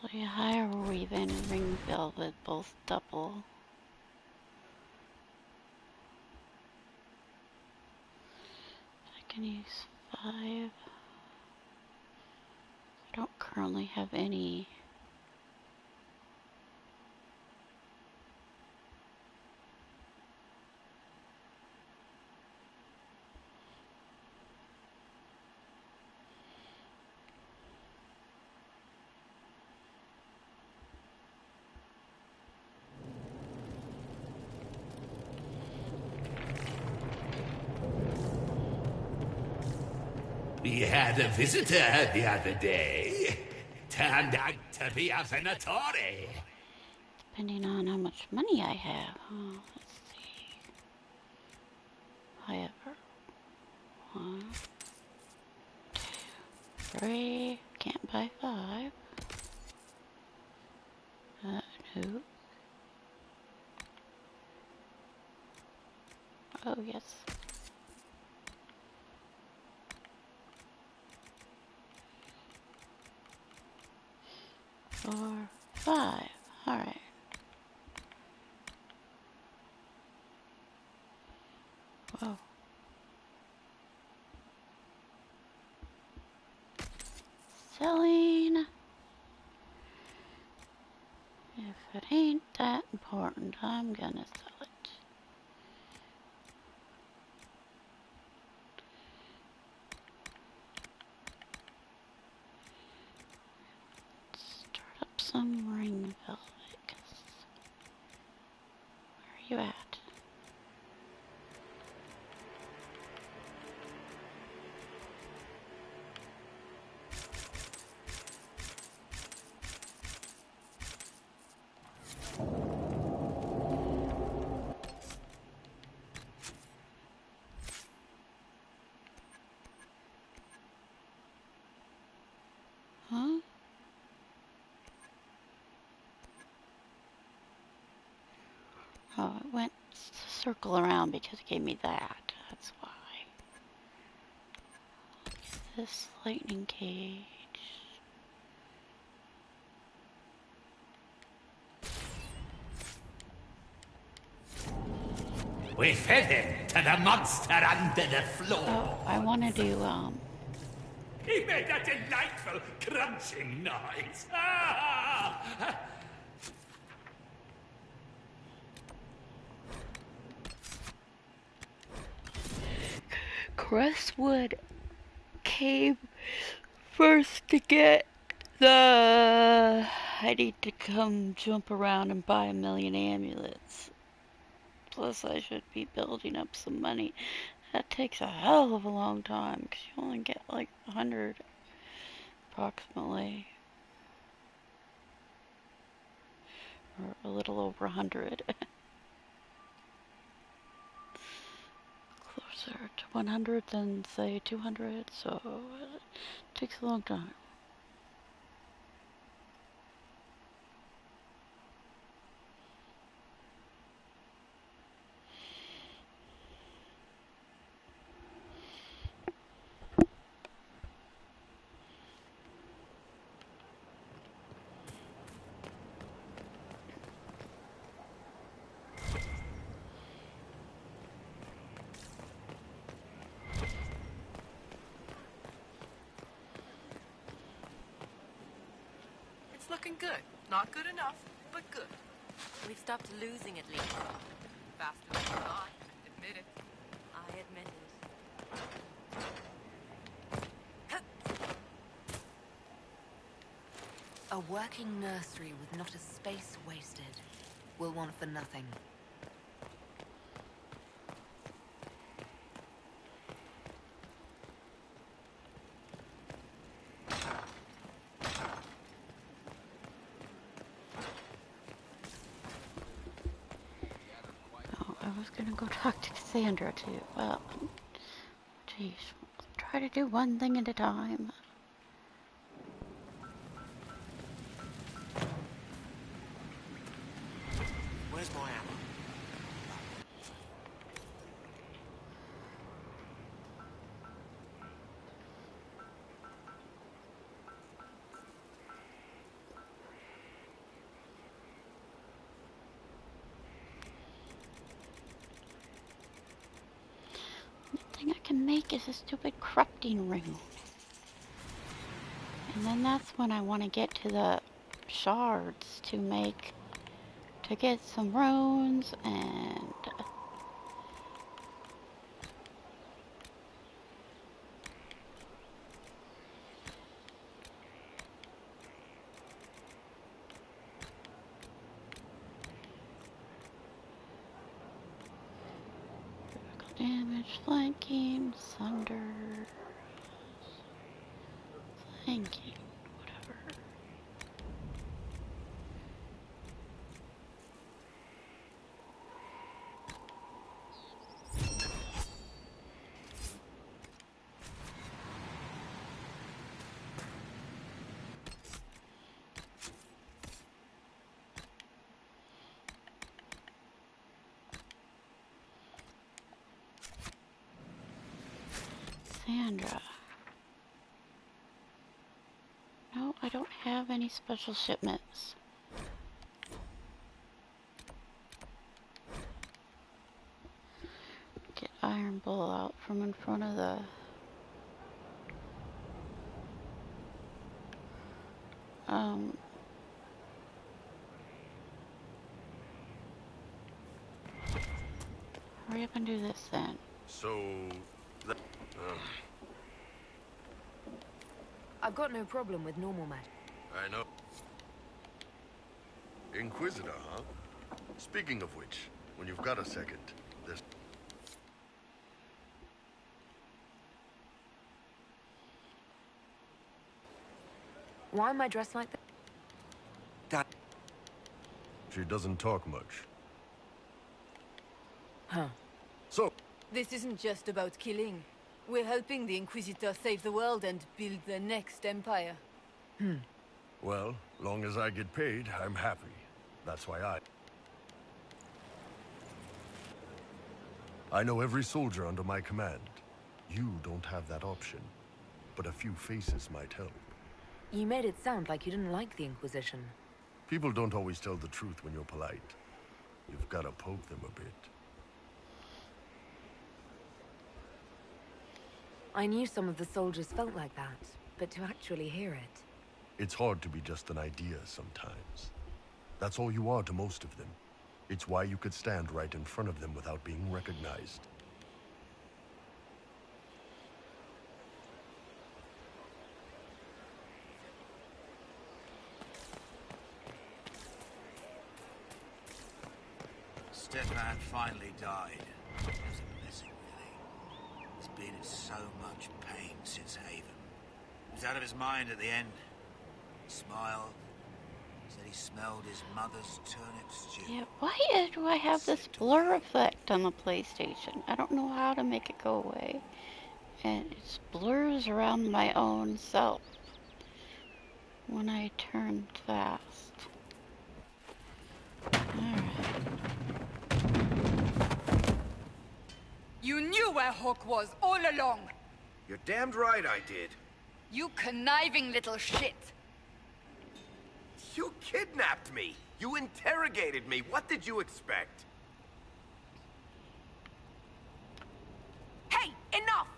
[SPEAKER 21] Actually, higher weave-in and ring velvet both double. I can use 5. I don't currently have any.
[SPEAKER 5] We had a visitor the other day. Turned out to be a Venatore.
[SPEAKER 1] Depending on how much money I have. Oh, let's see. However, 1, 2, 3. Can't buy 5. No. Oh, yes. 4, 5. All right. Whoa. Selling. If it ain't that important, I'm gonna sell it. Start up some ring velvet. Where are you at? Huh? Oh, it went circle around because it gave me that. That's why. This lightning cage.
[SPEAKER 5] We fed him to the monster under the floor.
[SPEAKER 1] Oh, I want to do,
[SPEAKER 5] He made a delightful crunching noise. Ah!
[SPEAKER 1] Crestwood Cave first to get the... I need to come jump around and buy 1,000,000 amulets. Plus I should be building up some money. That takes a hell of a long time, because you only get like 100 approximately. Or a little over 100. Closer to 100 than say 200, so it takes a long time.
[SPEAKER 4] It's looking good. Not good enough, but good.
[SPEAKER 3] We've stopped losing at least.
[SPEAKER 4] Faster than you thought. Admit it.
[SPEAKER 3] I admit it. A working nursery with not a space wasted will want for nothing.
[SPEAKER 1] I was gonna go talk to Cassandra too. Well, geez, try to do one thing at a time.
[SPEAKER 5] Where's my hammer?
[SPEAKER 1] The thing I can make is a stupid corrupting ring. And then that's when I want to get to the shards to get some runes and... Critical damage, flanking, sunder... thinking. Whatever. Sandra. No, I don't have any special shipments. Get Iron Bull out from in front of the... Hurry up and do this then.
[SPEAKER 13] So...
[SPEAKER 4] I've got no problem with normal magic.
[SPEAKER 10] I know. Inquisitor, huh? Speaking of which, when you've got a second, there's...
[SPEAKER 4] Why am I dressed like that?
[SPEAKER 10] She doesn't talk much.
[SPEAKER 4] Huh.
[SPEAKER 10] So...
[SPEAKER 22] This isn't just about killing. We're helping the Inquisitor save the world and build the next empire.
[SPEAKER 10] Well, long as I get paid, I'm happy. That's why I know every soldier under my command. You don't have that option. But a few faces might help.
[SPEAKER 4] You made it sound like you didn't like the Inquisition.
[SPEAKER 10] People don't always tell the truth when you're polite. You've got to poke them a bit.
[SPEAKER 4] I knew some of the soldiers felt like that, but to actually hear it...
[SPEAKER 10] It's hard to be just an idea sometimes. That's all you are to most of them. It's why you could stand right in front of them without being recognized.
[SPEAKER 12] Stefan finally died. It was a blessing, really. He's been in so much pain since Haven. He was out of his mind at the end. He smiled. Said he smelled his mother's turnip stew.
[SPEAKER 1] Yeah, why do I have this blur effect on the PlayStation? I don't know how to make it go away. And it blurs around my own self when I turn fast. Alright.
[SPEAKER 7] You knew where Hawk was all along.
[SPEAKER 12] You're damned right I did.
[SPEAKER 7] You conniving little shit.
[SPEAKER 12] You kidnapped me. You interrogated me. What did you expect?
[SPEAKER 7] Hey, enough!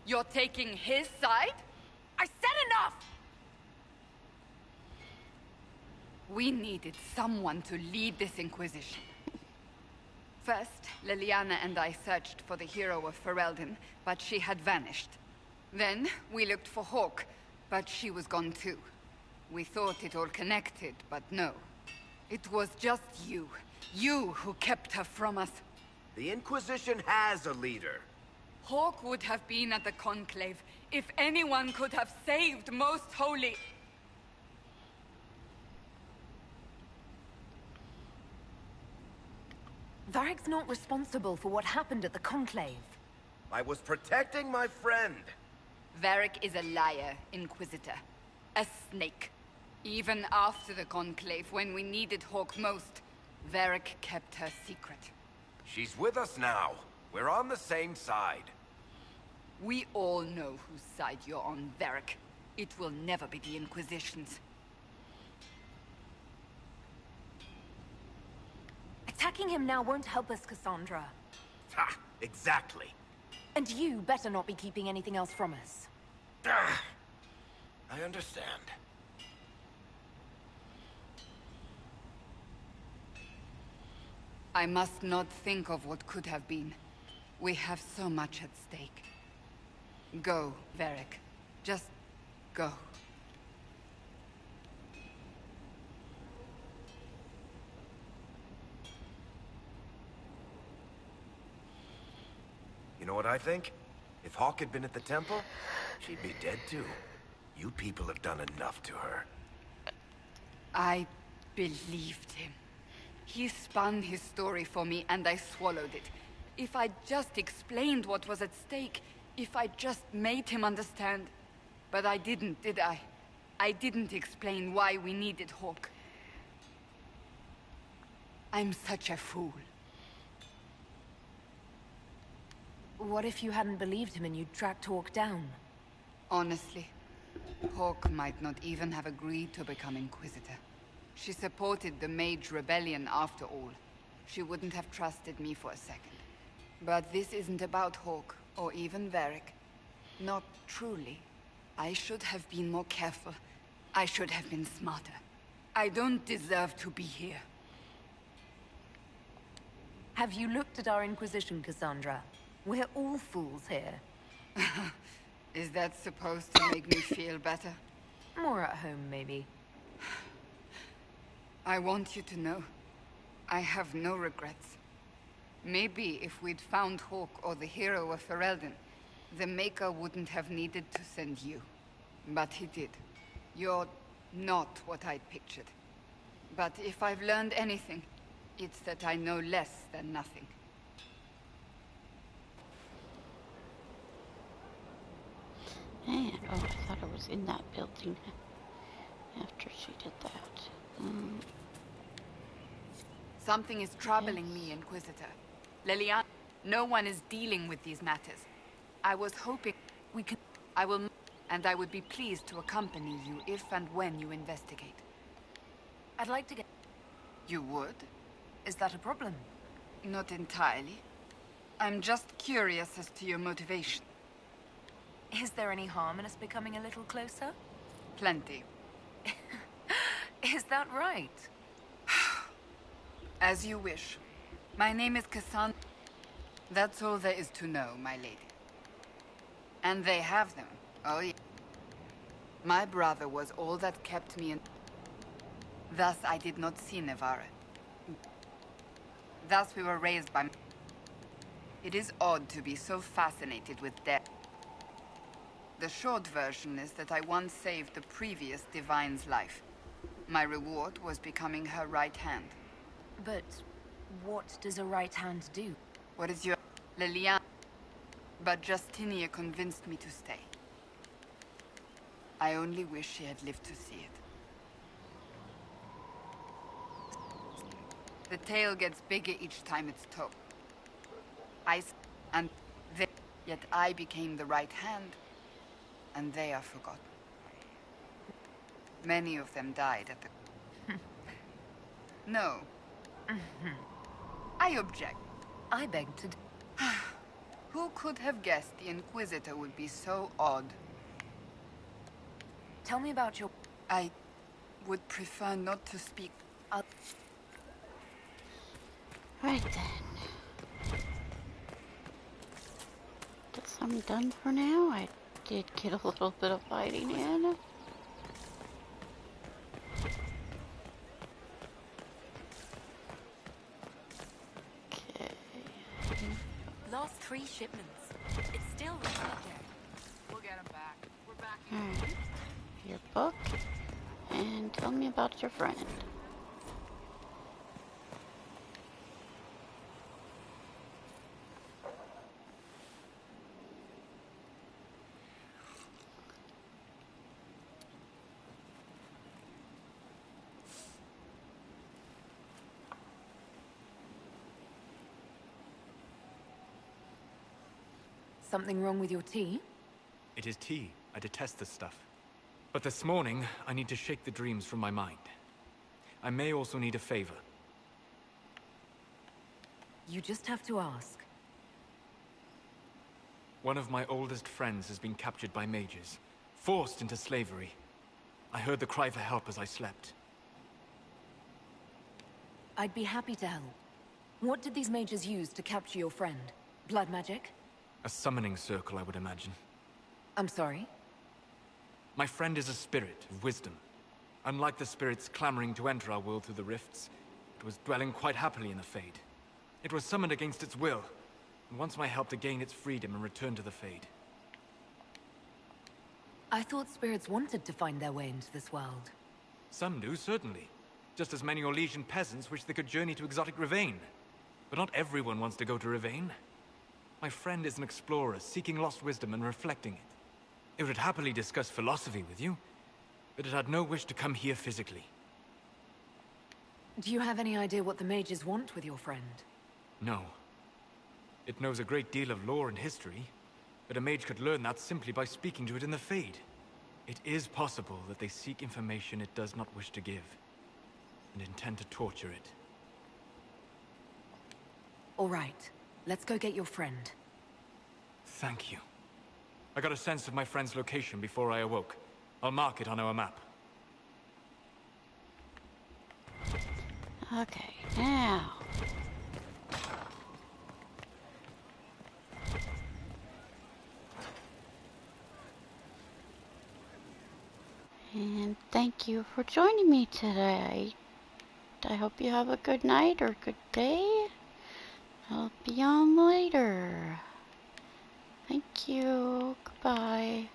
[SPEAKER 7] You're taking his side? I said enough! We needed someone to lead this Inquisition. First, Liliana and I searched for the hero of Ferelden, but she had vanished. Then, we looked for Hawk, but she was gone too. We thought it all connected, but no. It was just you. You who kept her from us.
[SPEAKER 12] The Inquisition has a leader.
[SPEAKER 7] Hawk would have been at the Conclave if anyone could have saved Most Holy...
[SPEAKER 4] Varric's not responsible for what happened at the Conclave.
[SPEAKER 12] I was protecting my friend.
[SPEAKER 7] Varric is a liar, Inquisitor. A snake. Even after the Conclave, when we needed Hawk most, Varric kept her secret.
[SPEAKER 12] She's with us now. We're on the same side.
[SPEAKER 7] We all know whose side you're on, Varric. It will never be the Inquisition's.
[SPEAKER 4] Attacking him now won't help us, Cassandra.
[SPEAKER 12] Ha! Exactly.
[SPEAKER 4] And you better not be keeping anything else from us.
[SPEAKER 12] I understand.
[SPEAKER 7] I must not think of what could have been. We have so much at stake. Go, Varric. Just go.
[SPEAKER 12] You know what I think? If Hawk had been at the temple, she'd be dead too.
[SPEAKER 5] You people have done enough to her.
[SPEAKER 7] I believed him. He spun his story for me, and I swallowed it. If I just explained what was at stake, if I just made him understand. But I didn't, did I? I didn't explain why we needed Hawk. I'm such a fool.
[SPEAKER 4] What if you hadn't believed him and you'd tracked Hawk down?
[SPEAKER 7] Honestly, Hawk might not even have agreed to become Inquisitor. She supported the Mage Rebellion after all. She wouldn't have trusted me for a second. But this isn't about Hawk, or even Varric. Not truly. I should have been more careful. I should have been smarter. I don't deserve to be here.
[SPEAKER 4] Have you looked at our Inquisition, Cassandra? We're all fools here.
[SPEAKER 7] Is that supposed to make me feel better?
[SPEAKER 4] More at home, maybe.
[SPEAKER 7] I want you to know, I have no regrets. Maybe if we'd found Hawk or the hero of Ferelden, the Maker wouldn't have needed to send you. But he did. You're not what I'd pictured. But if I've learned anything, it's that I know less than nothing.
[SPEAKER 1] Man, oh, I thought I was in that building after she did that.
[SPEAKER 7] Something is troubling me, Inquisitor. Leliana, no one is dealing with these matters. I was hoping we could... I will... And I would be pleased to accompany you if and when you investigate.
[SPEAKER 4] I'd like to get...
[SPEAKER 7] You would?
[SPEAKER 4] Is that a problem?
[SPEAKER 7] Not entirely. I'm just curious as to your motivation.
[SPEAKER 4] Is there any harm in us becoming a little closer?
[SPEAKER 7] Plenty.
[SPEAKER 4] Is that right?
[SPEAKER 7] As you wish. My name is Cassandra. That's all there is to know, my lady. And they have them. Oh, yeah. My brother was all that kept me in... Thus, I did not see Nevarra. Thus, we were raised by... It is odd to be so fascinated with death. The short version is that I once saved the previous Divine's life. My reward was becoming her right hand.
[SPEAKER 4] But what does a right hand do?
[SPEAKER 7] What is your... Leliana? But Justinia convinced me to stay. I only wish she had lived to see it. The tale gets bigger each time it's told. And they... Yet I became the right hand, and they are forgotten. Many of them died at the... No. I object.
[SPEAKER 4] I beg to...
[SPEAKER 7] Who could have guessed the Inquisitor would be so odd?
[SPEAKER 4] Tell me about your...
[SPEAKER 7] I would prefer not to speak.
[SPEAKER 1] Right then. Guess I'm done for now. I did get a little bit of fighting in.
[SPEAKER 11] Lost 3 shipments. It's still right up there.
[SPEAKER 4] We'll get them back. We're back.
[SPEAKER 1] Alright. Your book. And tell me about your friend.
[SPEAKER 4] Something wrong with your tea?
[SPEAKER 2] It is tea. I detest this stuff. But this morning, I need to shake the dreams from my mind. I may also need a favor.
[SPEAKER 4] You just have to ask.
[SPEAKER 2] One of my oldest friends has been captured by mages, forced into slavery. I heard the cry for help as I slept.
[SPEAKER 4] I'd be happy to help. What did these mages use to capture your friend? Blood magic?
[SPEAKER 2] A summoning circle, I would imagine.
[SPEAKER 4] I'm sorry?
[SPEAKER 2] My friend is a spirit of wisdom. Unlike the spirits clamoring to enter our world through the rifts, it was dwelling quite happily in the Fade. It was summoned against its will, and wants my help to gain its freedom and return to the Fade.
[SPEAKER 4] I thought spirits wanted to find their way into this world.
[SPEAKER 2] Some do, certainly. Just as many Orlesian peasants wish they could journey to exotic Rivain. But not everyone wants to go to Rivain. My friend is an explorer, seeking lost wisdom and reflecting it. It would happily discuss philosophy with you, but it had no wish to come here physically.
[SPEAKER 4] Do you have any idea what the mages want with your friend?
[SPEAKER 2] No. It knows a great deal of lore and history, but a mage could learn that simply by speaking to it in the Fade. It is possible that they seek information it does not wish to give, and intend to torture it.
[SPEAKER 4] All right. Let's go get your friend.
[SPEAKER 2] Thank you. I got a sense of my friend's location before I awoke. I'll mark it on our map.
[SPEAKER 1] Okay, now. And thank you for joining me today. I hope you have a good night or good day. I'll be on later. Thank you. Goodbye.